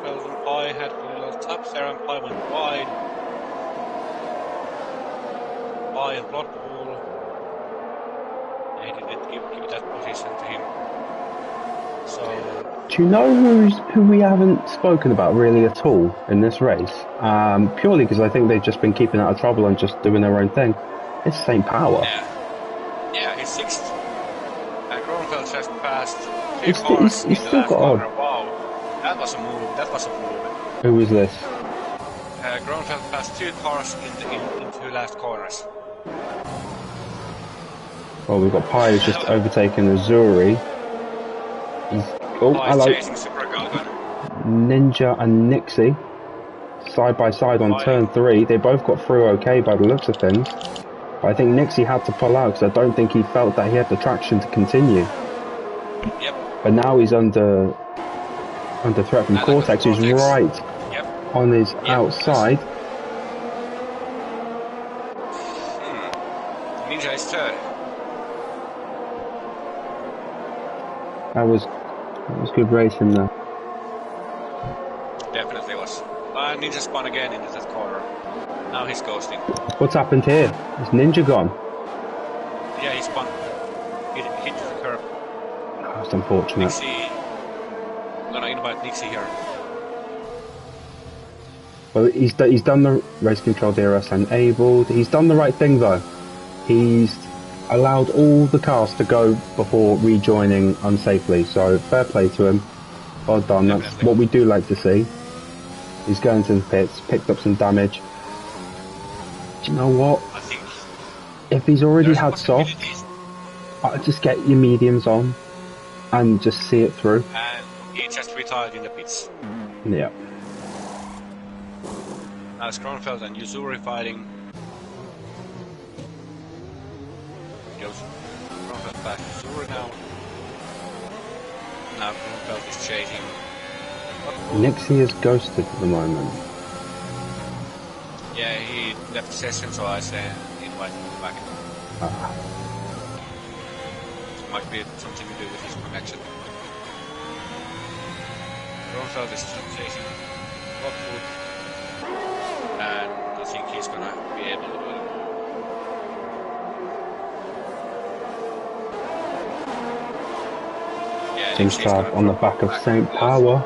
Well, Pie had a little taps there, and Pie went wide. Pie and Bloodpool. They didn't give that position to him. So. Do you know who we haven't spoken about really at all in this race? Purely because I think they've just been keeping out of trouble and just doing their own thing. It's St. Power. Yeah, he's 6th. Grunfeld just passed 2 cars in the last corner. Wow, that was a move. Who was this? Grunfeld passed 2 cars in 2 last corners. Well, we've got Pi who's just overtaken Azuri. Oh, hello. Ninja and Nixie side by side on turn 3. They both got through okay by the looks of things. But I think Nixie had to pull out because I don't think he felt that he had the traction to continue. Yep. But now he's under threat from Cortex, who's right on his outside. Ninja is 3rd. That was good racing there. Definitely was. Ninja spun again into that corner. Now he's ghosting. What's happened here? Is Ninja gone? Yeah, he spun. He hit the curb. That's unfortunate. Nixie. I'm gonna invite Nixie here. Well, he's done the race control DRS enabled. He's done the right thing though. He's allowed all the cars to go before rejoining unsafely, so fair play to him. Well done. Definitely. That's what we do like to see. He's going to the pits, picked up some damage. Do you know what? I think if he's already had soft, just get your mediums on and just see it through. And he just retired in the pits. Yeah. Now Grunfeld and Yuzuri fighting. Grunfeld back to Yuzuri now. Now Grunfeld is chasing. Nixie is ghosted at the moment. Yeah, he left the session, so I say invite him back. Might be something to do with his connection. Grunfeld is still chasing Rockwood, and I think he's gonna be able to do it. Yeah, Jim Straub on the back of St. Power.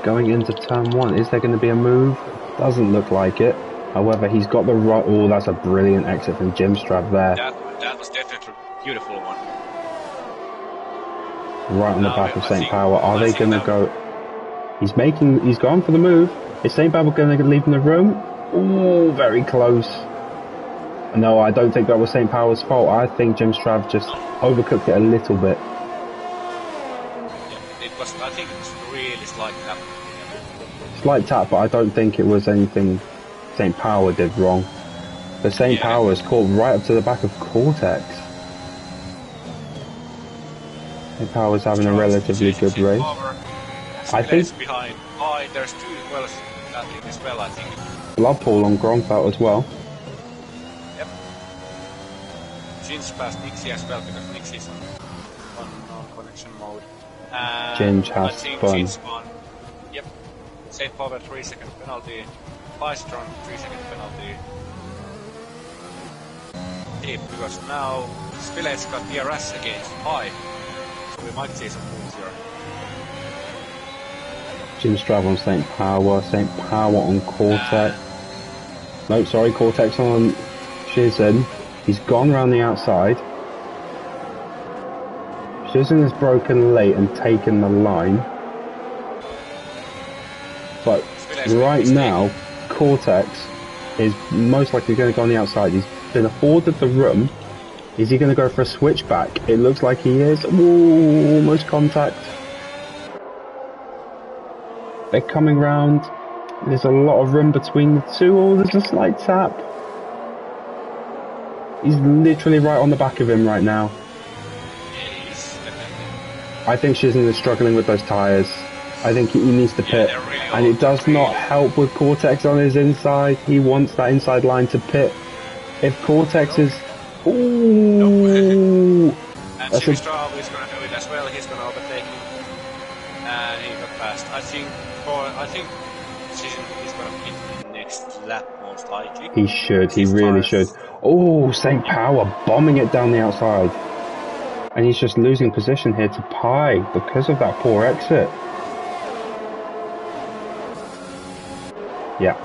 Going into turn 1, is there going to be a move? Doesn't look like it. However, he's got the right. Oh, that's a brilliant exit from Jim Straub there. That was definitely a beautiful one. Right on the back of St. Power. Are they going to go? He's gone for the move. Is St. Power going to leave in the room? Oh, very close. No, I don't think that was St. Power's fault. I think Jim Straub just overcooked it a little bit. Yeah, I think it was really slight tap. Slight tap, but I don't think it was anything St. Power did wrong. But St. Power is caught right up to the back of Cortex. St. Power's having a relatively good race. I think behind. Oh, there's 2 wells that thing as well, I think. Bloodpool on Gronfelt as well. Yep. Ginge passed Nixie as well because Nixie's on non-connection mode. Ginge has spun. Yep. St. Power 3-second penalty. Bystron 3-second penalty. Deep, because now Spillage got DRS against High. So we might see some moves here. Ginge Strav on St. Power on Cortex. No, sorry, Cortex on Shizen. He's gone round the outside. Shizen has broken late and taken the line. But right now, Cortex is most likely going to go on the outside. He's been afforded the room. Is he going to go for a switchback? It looks like he is. Ooh, almost contact. They're coming round. There's a lot of room between the two. Oh, there's a slight tap. He's literally right on the back of him right now. I think Shizen is struggling with those tyres. I think he needs to pit. Really and it does not help with Cortex on his inside. He wants that inside line to pit. If Cortex is... Ooh! And Shivistrava is going to do it as well. He's going to overtake him. And he got past. I think Shizen is going to pit next lap most likely. He should. He really should. Oh, St. Power bombing it down the outside. And he's just losing position here to Pi because of that poor exit. Yeah.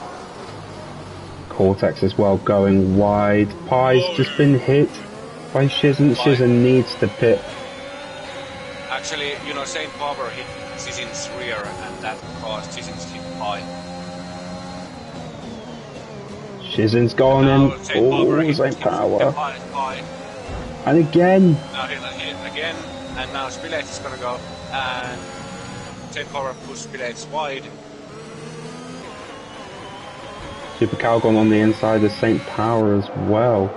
Cortex as well going wide. Pi's just been hit by Shizen. Shizen needs to pit. Actually, you know, St. Power hit Shizen's rear and that caused Shizen's hit Pi. Shizen's gone in. Oh, St. Power. And again. Now he'll hit again. And now Spillage is going to go. And St. Power pushes Spillage wide. Super Calgon on the inside of St. Power as well.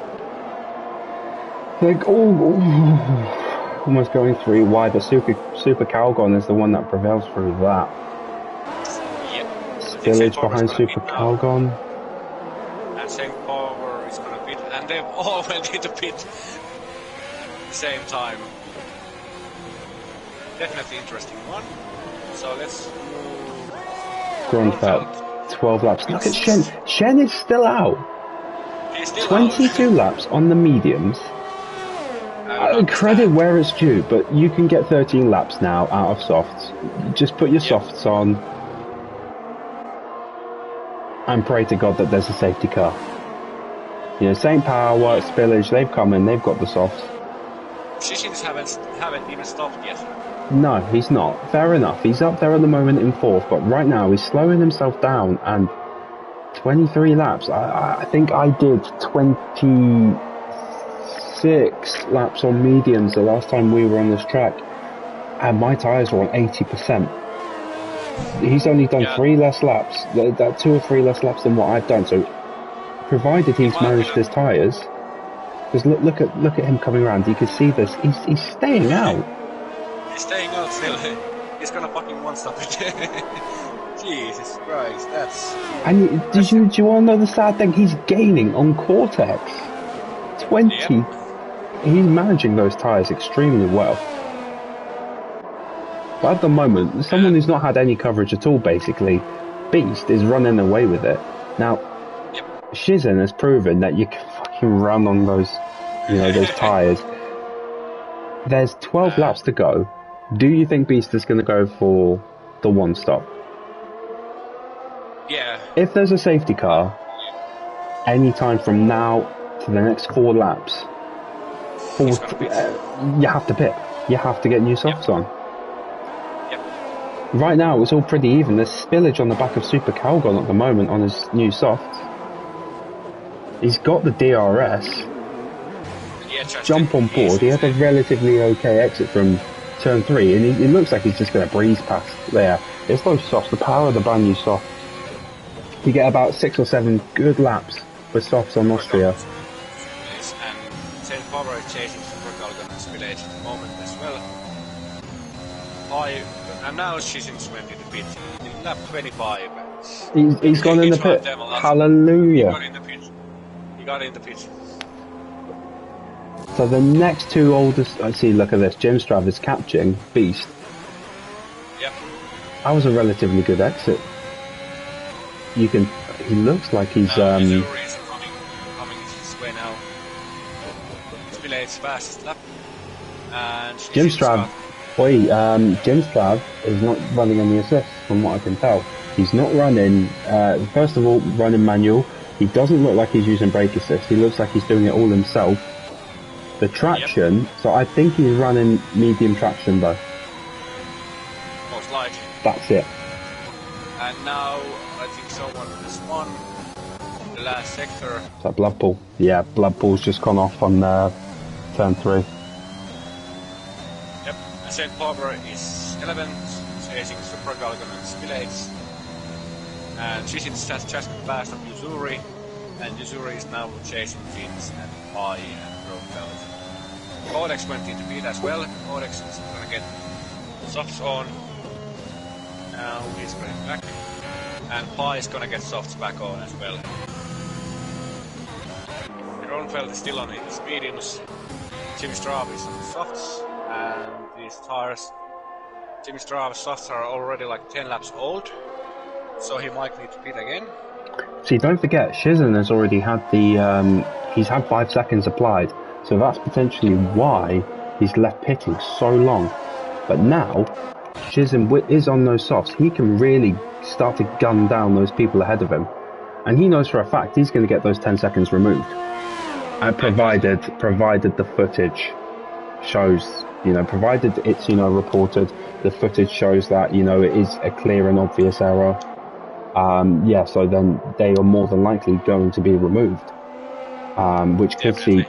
Like, almost going 3 wide, but Super Calgon is the one that prevails through that. Yep. Spillage behind Super Calgon. And St. Power is going to pit, and they've all went into pit at the same time. Definitely interesting one. So let's move. Gronfelt. 12 laps. Look at Shen. Shen is still out. He's still 22 out. laps on the mediums. Credit where it's due, but you can get 13 laps now out of softs. Just put your softs on and pray to God that there's a safety car. You know, St. Power, Spillage, they've come in, they've got the softs. Shishins haven't even stopped yet. No, he's not. Fair enough. He's up there at the moment in 4th, but right now he's slowing himself down, and 23 laps. I think I did 26 laps on mediums the last time we were on this track, and my tyres were on 80%. He's only done 3 less laps, that 2 or 3 less laps than what I've done, so provided he's managed his tyres, because look at him coming around, you can see this, he's staying out. He's staying out still. He's gonna fucking one-stop it. Jesus Christ, that's... And do you want to know the sad thing? He's gaining on Cortex. 20. Yep. He's managing those tyres extremely well. But at the moment, someone who's not had any coverage at all, basically, Beast is running away with it. Now, Shizen has proven that you can fucking run on those, those tyres. There's 12 laps to go. Do you think Beast is going to go for the one stop? Yeah. If there's a safety car, any time from now to the next 4 laps, you have to pit. You have to get new softs on. Yep. Right now, it's all pretty even. There's Spillage on the back of Super Calgon at the moment on his new softs. He's got the DRS. Jump on board. He had a relatively okay exit from turn 3, and it looks like he's just going to breeze past there. It's those softs, the power of the brand new soft. You get about 6 or 7 good laps with softs on Austria. Yes, and St. Power is chasing Super Galgan's village at the moment as well. And now Shizin's went in the pit in lap 25. He's gone in the pit. Hallelujah. He got in the pit. So the next two oldest, I see, look at this, Jim Strav is catching Beast. Yep. That was a relatively good exit. He looks like he's Missouri is coming his way now. It's Village fastest lap. And Jim Strav, Jim Strav is not running any assists from what I can tell. He's not running, first of all, running manual. He doesn't look like he's using brake assist. He looks like he's doing it all himself. The traction, yep. So I think he's running medium traction though. Most likely. That's it. And now I think someone has won the last sector. Is that Blood Pool? Yeah, Blood Pool's just gone off on turn 3. Yep, and St. Barbara is 11th, chasing Super Galgan and Spillades. And Shizin's just passed up Missouri, and Missouri is now chasing Fins and Pi and Roosevelt. Codex went into pit as well. Codex is gonna get softs on. Now he's going back. And Pi is gonna get softs back on as well. Roosevelt is still on his mediums. Jimmy Straub is on the softs. And these tires, Jimmy Straub's softs are already like 10 laps old. So he might need to pit again. See, don't forget, Shizen has already had he's had 5 seconds applied. So that's potentially why he's left pitting so long. But now, Shizen is on those softs. He can really start to gun down those people ahead of him. And he knows for a fact he's going to get those 10 seconds removed. Provided the footage shows, provided it's, reported, the footage shows that, it is a clear and obvious error. So then they are more than likely going to be removed. Which could see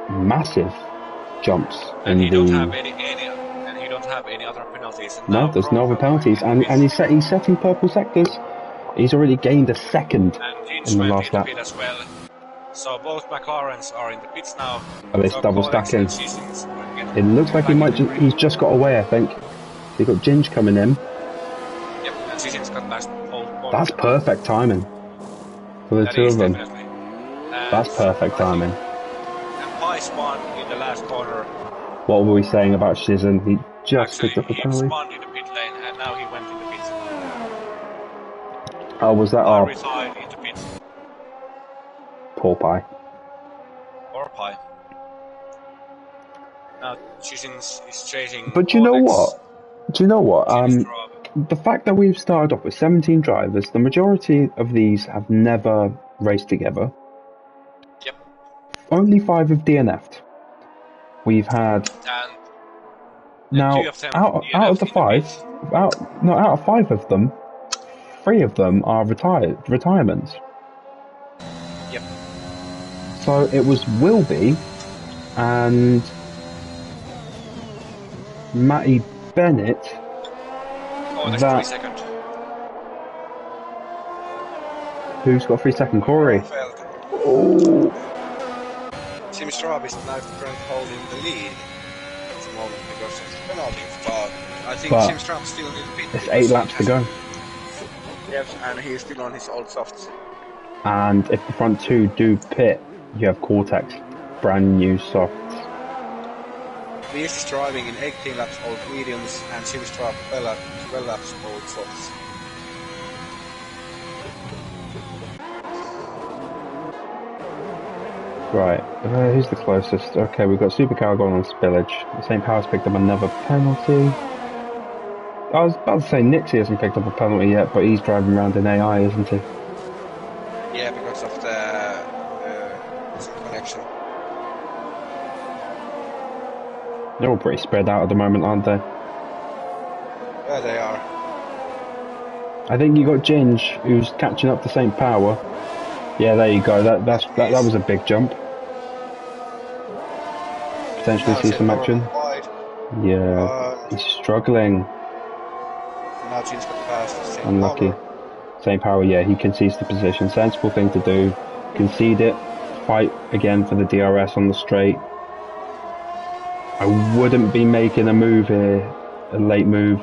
massive jumps and he don't have any other penalties. No, there's no other penalties, and he's setting purple sectors. He's already gained a second in the last lap. As well. So both McLarens are in the pits now. Oh, it's double stacking. It looks like he's just got away, I think. So you've got Ginge coming in. Yep, and Shizin's got last pole. That's perfect timing for the two of them. That's perfect timing. Spun in the last corner. What were we saying about Shizen? He just picked up a penalty. He spun in the pit lane and now he went in the pit. Oh, was that our retired into pit? Poor Pi. Poor Pi. Now Shizen is chasing. But do you know what? The fact that we've started off with 17 drivers, the majority of these have never raced together. Only 5 have DNF'd. We've had now out of the 5, out of 5 of them, 3 of them are retirements. Yep. So it was Wilby and Matty Bennett. That's 3 second. Who's got 3 second? Corey. Oh. Jimmy Straub is now holding the lead at the moment because of the penalty, but I think Jimmy Straub still in the pit. It's 8 laps to go. Yes, and he's still on his old softs. And if the front 2 do pit, you have Cortex, brand new softs. Beast is driving in 18 laps old mediums, and Jimmy Straub 12 laps old softs. Right, who's the closest? Okay, we've got Super Calgon on Spillage. St. Power's picked up another penalty. I was about to say Nixie hasn't picked up a penalty yet, but he's driving around in AI, isn't he? Yeah, because of the connection. They're all pretty spread out at the moment, aren't they? Yeah, they are. I think you got Ginge, who's catching up to St. Power. Yeah, there you go. That was a big jump. Potentially see some action. Yeah, he's struggling. Now Jin's got past St. Unlucky. Power. St. Power, yeah, he concedes the position. Sensible thing to do. Concede it. Fight again for the DRS on the straight. I wouldn't be making a move here. A late move.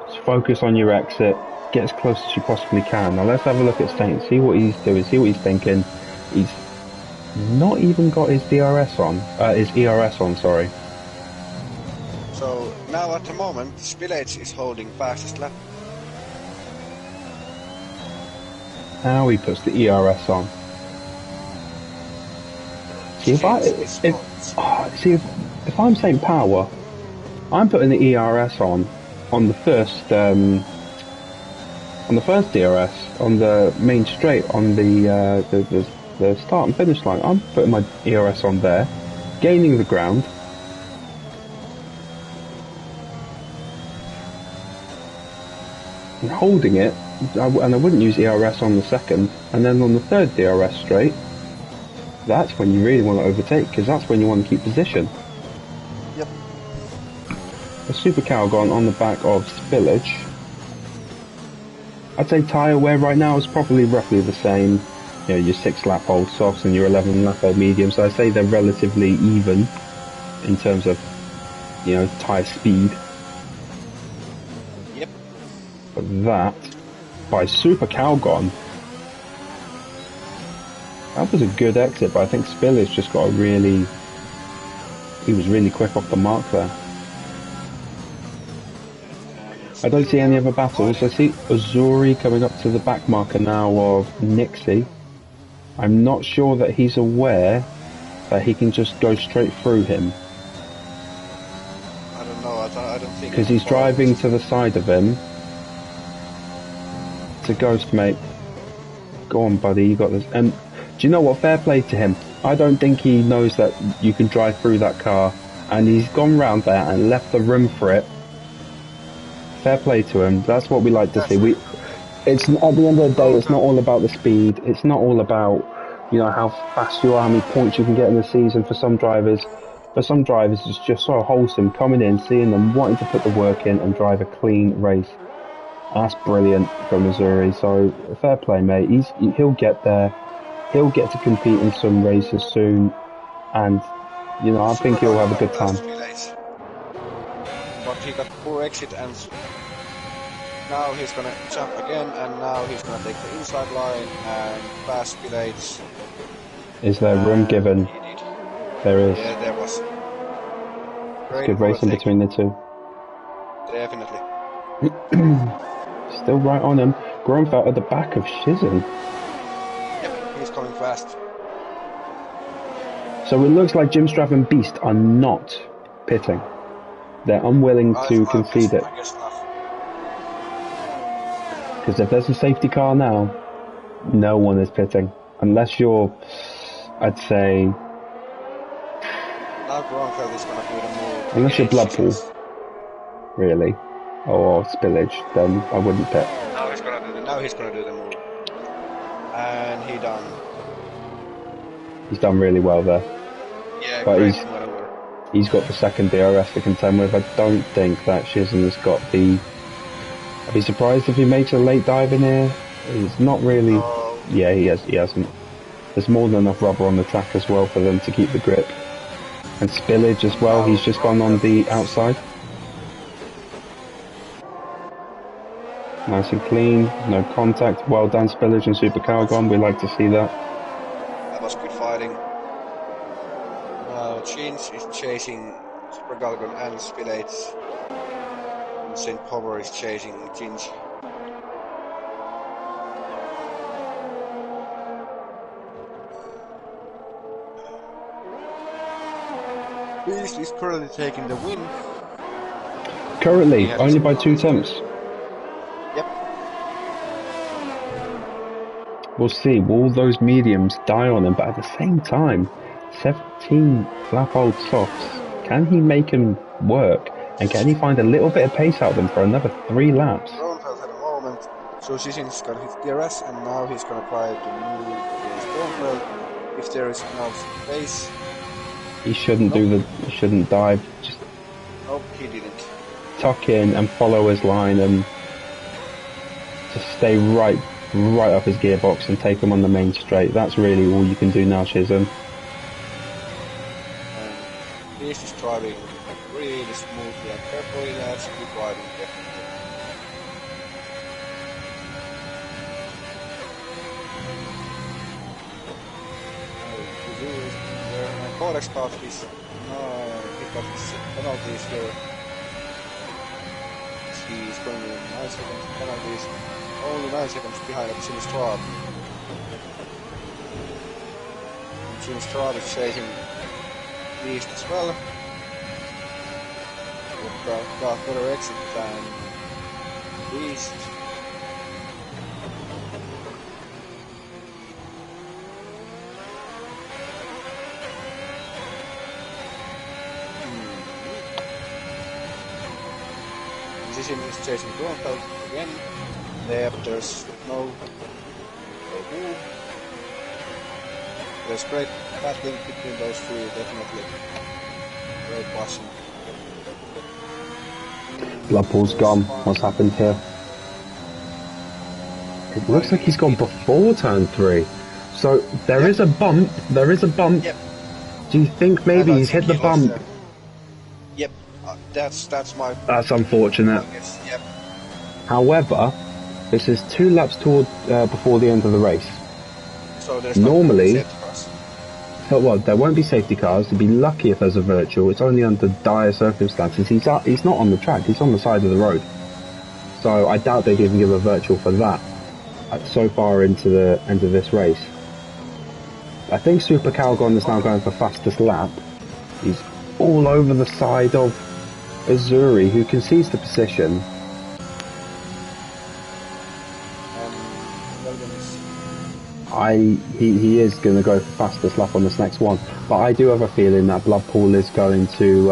Just focus on your exit. Get as close as you possibly can. Now let's have a look at Saint. See what he's doing. See what he's thinking. He's not even got his DRS on. His ERS on, sorry. So now at the moment, Spillage is holding fastest lap. Now he puts the ERS on. See if I'm St. Power, I'm putting the ERS on the first DRS on the main straight on the start and finish line. I'm putting my ERS on there, gaining the ground. And holding it, and I wouldn't use ERS on the second, and then on the third DRS straight, that's when you really want to overtake, because that's when you want to keep position. Yep. A Super Calgon on the back of Spillage. I'd say tyre wear right now is probably roughly the same. You know, your 6 lap old softs and your 11 lap old mediums. So I'd say they're relatively even in terms of, you know, tyre speed. Yep. But that, by Super Calgon, that was a good exit, but I think Spillage just got he was really quick off the mark there. I don't see any other battles. I see Azuri coming up to the back marker now of Nixie. I'm not sure that he's aware that he can just go straight through him. I don't know, I don't think... Because he's driving to the side of him. It's a ghost, mate. Go on, buddy, you got this. And do you know what? Fair play to him. I don't think he knows that you can drive through that car. And he's gone round there and left the room for it. Fair play to him. That's what we like to see. It's at the end of the day, it's not all about the speed. It's not all about, you know, how fast you are, how many points you can get in the season. For some drivers, it's just so wholesome coming in, seeing them wanting to put the work in and drive a clean race. That's brilliant from Missouri. So fair play, mate. He'll get there. He'll get to compete in some races soon, and you know, I think he'll have a good time. But he got poor exit, and now he's gonna jump again, and now he's gonna take the inside line and pass Spillage. Is there room given? There is. Yeah, there was. It's good racing between the two. Definitely. Still right on him. Gromfeld at the back of Shizen. Yep, he's coming fast. So it looks like Jim Straff and Beast are not pitting. They're unwilling to concede it. I guess not. Because if there's a safety car now, no one is pitting. Unless you're, I'd say... Now Gromfeld is going to do the move. Unless you're Bloodpool, really, or Spillage, then I wouldn't pit. Now he's going to do the move. And he done. He's done really well there. Yeah, but he's got the second DRS to contend with. I don't think that Shizen has got the... I'd be surprised if he makes a late dive in here. He's not really... Yeah, he hasn't. There's more than enough rubber on the track as well for them to keep the grip. And Spillage as well, he's just gone on the outside. Nice and clean, no contact. Well done, Spillage and Super Calgon, we like to see that. That was good fighting. Now Chins is chasing Super Calgon and Spillage. And St. Power is chasing Ginge. Beast is currently taking the win. Currently, only by 2 tenths. Yep. We'll see, will those mediums die on him? But at the same time, 17 lap old softs, can he make him work? And can he find a little bit of pace out of them for another 3 laps? Gromfeld at the moment, so Shizin's got his DRS, and now he's gonna try to move against Gromfeld if there is enough space. He shouldn't he shouldn't dive. Just nope, he didn't. tuck in and follow his line and just stay right up his gearbox and take him on the main straight. That's really all you can do now, Chisholm. And Beast is driving really smoothly and carefully. That's good driving, definitely. Codex got his penalties here. He's going to 9 seconds penalties, only 9 seconds behind of Jimmy Straub. Jimmy Straub is chasing Beast as well. Got better exit than Beast. Is chasing Grunfeld again. There's no move. There's great battling between those two, definitely. Great passing. Bloodpool's gone. What's happened here? It looks like he's gone before turn 3. So there is a bump. There is a bump. Yep. Do you think maybe he's hit the bump? Yep. That's my. That's unfortunate. Yep. However, this is 2 laps toward before the end of the race. So there's normally, no well, there won't be safety cars. You'd be lucky if there's a virtual. It's only under dire circumstances. He's not on the track. He's on the side of the road. So I doubt they'd even give a virtual for that. So far into the end of this race, I think Super Calgon is now going for fastest lap. He's all over the side of Azuri, who concedes the position. He is going to go for fastest lap on this next one, but I do have a feeling that Bloodpool is going to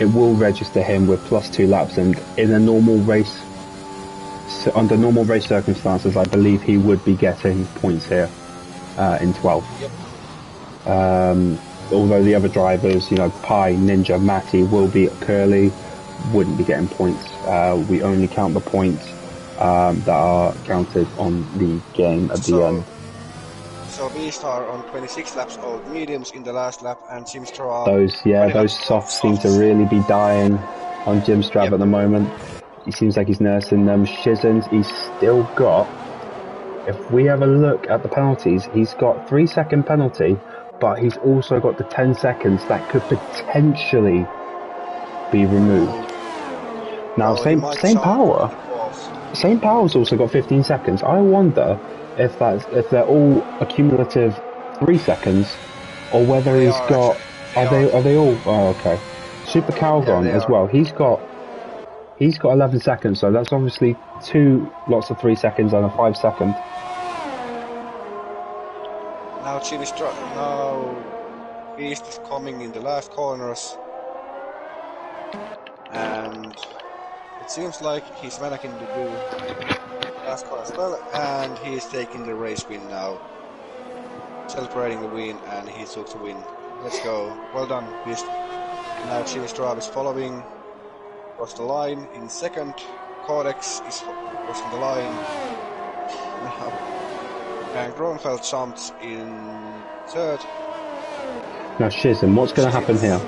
it will register him with +2 laps, and in a normal race, under normal race circumstances, I believe he would be getting points here in 12th. Yep. Although the other drivers, you know, Pi, Ninja, Matty will be at Curly, wouldn't be getting points. We only count the points that are counted on the game at the end. So Beast are on 26 laps old mediums in the last lap, and Jim Straub. Those softs seem to really be dying on Jim Straub at the moment. He seems like he's nursing them shizens. He's still got, if we have a look at the penalties, he's got 3-second penalty, but he's also got the 10 seconds that could potentially be removed. Now, St. Power's also got 15 seconds. I wonder if they're all accumulative 3 seconds, or whether he's got. Are they all? Oh, okay. Super Calgon as well. He's got 11 seconds, so that's obviously 2 lots of 3 seconds and a 5 second. Now Beast is coming in the last corners, and it seems like he's managing to do last corner as well, and he's taking the race win now, celebrating the win, and he took the win. Let's go, well done, Beast. Now Jimmy Straub is following, across the line in second. Codex is crossing the line now, and Grunfeld jumped in third. Now Shizm, what's going to happen here?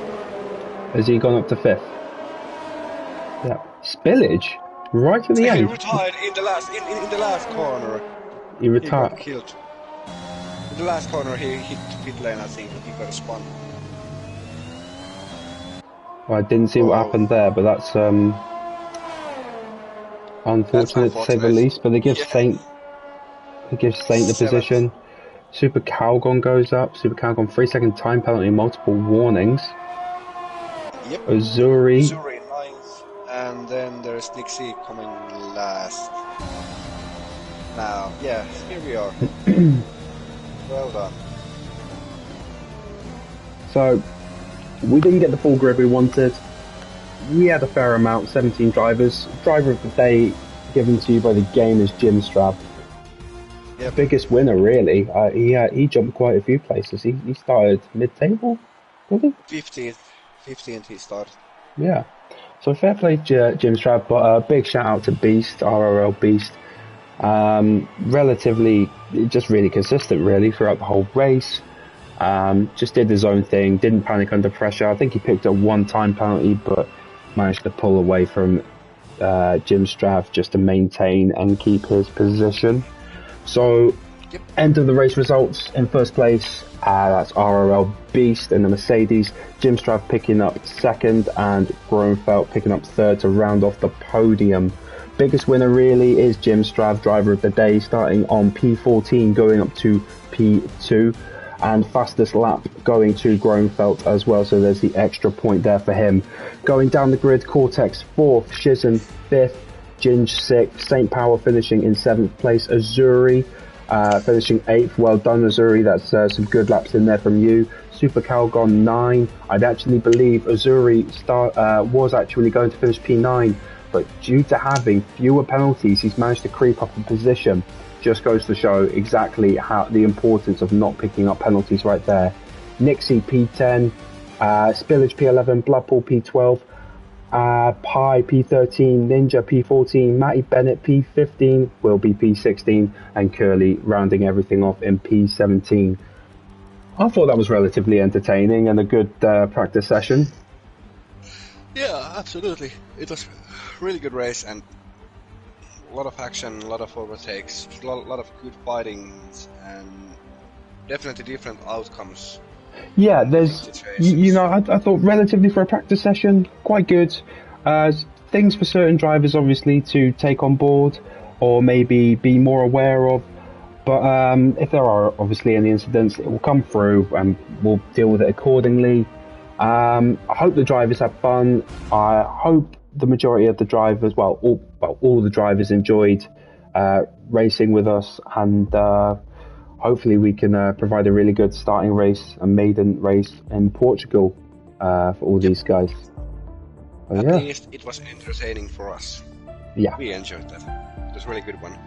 Has he gone up to 5th? Yeah. Spillage? Right at the end? He retired in the last corner. He retired? He got killed. In the last corner he hit pit lane, I think. He got spun. Well, I didn't see what happened there, but that's unfortunate to say the least. But they give Saint the position. Super Calgon goes up. Super Calgon 3-second time penalty, multiple warnings. Yep. Azuri 9th, and then there's Nixie coming last. Now, yeah, here we are. Well done. So, we didn't get the full grid we wanted. We had a fair amount, 17 drivers. Driver of the day given to you by the game is Jim Straub. Yep. Biggest winner, really. He jumped quite a few places. He started mid-table. Did he? 15th he started. Yeah. So fair play, Jim Strav, but a big shout out to Beast, RRL Beast. Relatively, just really consistent, really, throughout the whole race. Just did his own thing, didn't panic under pressure. I think he picked a one-time penalty, but managed to pull away from Jim Strav just to maintain and keep his position. So, end of the race results. In first place, that's RRL Beast in the Mercedes. Jim Strav picking up second, and Groeneveld picking up third to round off the podium. Biggest winner really is Jim Strav, driver of the day, starting on P14 going up to P2, and fastest lap going to Groeneveld as well, so there's the extra point there for him. Going down the grid, Cortex 4th, Shizen 5th, Ginge 6th, St. Power finishing in 7th place, Azuri finishing 8th. Well done, Azuri, that's some good laps in there from you. Super Calgon 9. I'd actually believe Azuri was actually going to finish P9, but due to having fewer penalties, he's managed to creep up a position. Just goes to show exactly how the importance of not picking up penalties right there. Nixie P10, Spillage P11, Bloodpool P12, Pi P13, Ninja P14, Matty Bennett P15, will be P16, and Curly rounding everything off in P17. I thought that was relatively entertaining and a good practice session. Yeah, absolutely. It was a really good race and a lot of action, a lot of overtakes, a lot of good fightings, and definitely different outcomes. Yeah, there's, I thought relatively for a practice session, quite good. Things for certain drivers, obviously, to take on board or maybe be more aware of. But if there are obviously any incidents, it will come through and we'll deal with it accordingly. I hope the drivers have fun. I hope the majority of the drivers, all the drivers enjoyed racing with us, and hopefully we can provide a really good starting race, a maiden race in Portugal for all these guys. At least it was entertaining for us. Yeah. We enjoyed that. It was a really good one.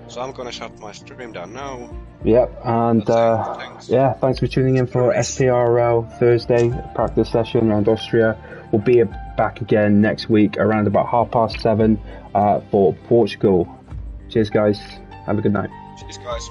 So I'm gonna shut my stream down now. Yep, and thanks for tuning in for SPRL Thursday practice session around Austria. We'll be back again next week around about 7:30 for Portugal. Cheers, guys. Have a good night. Cheers, guys.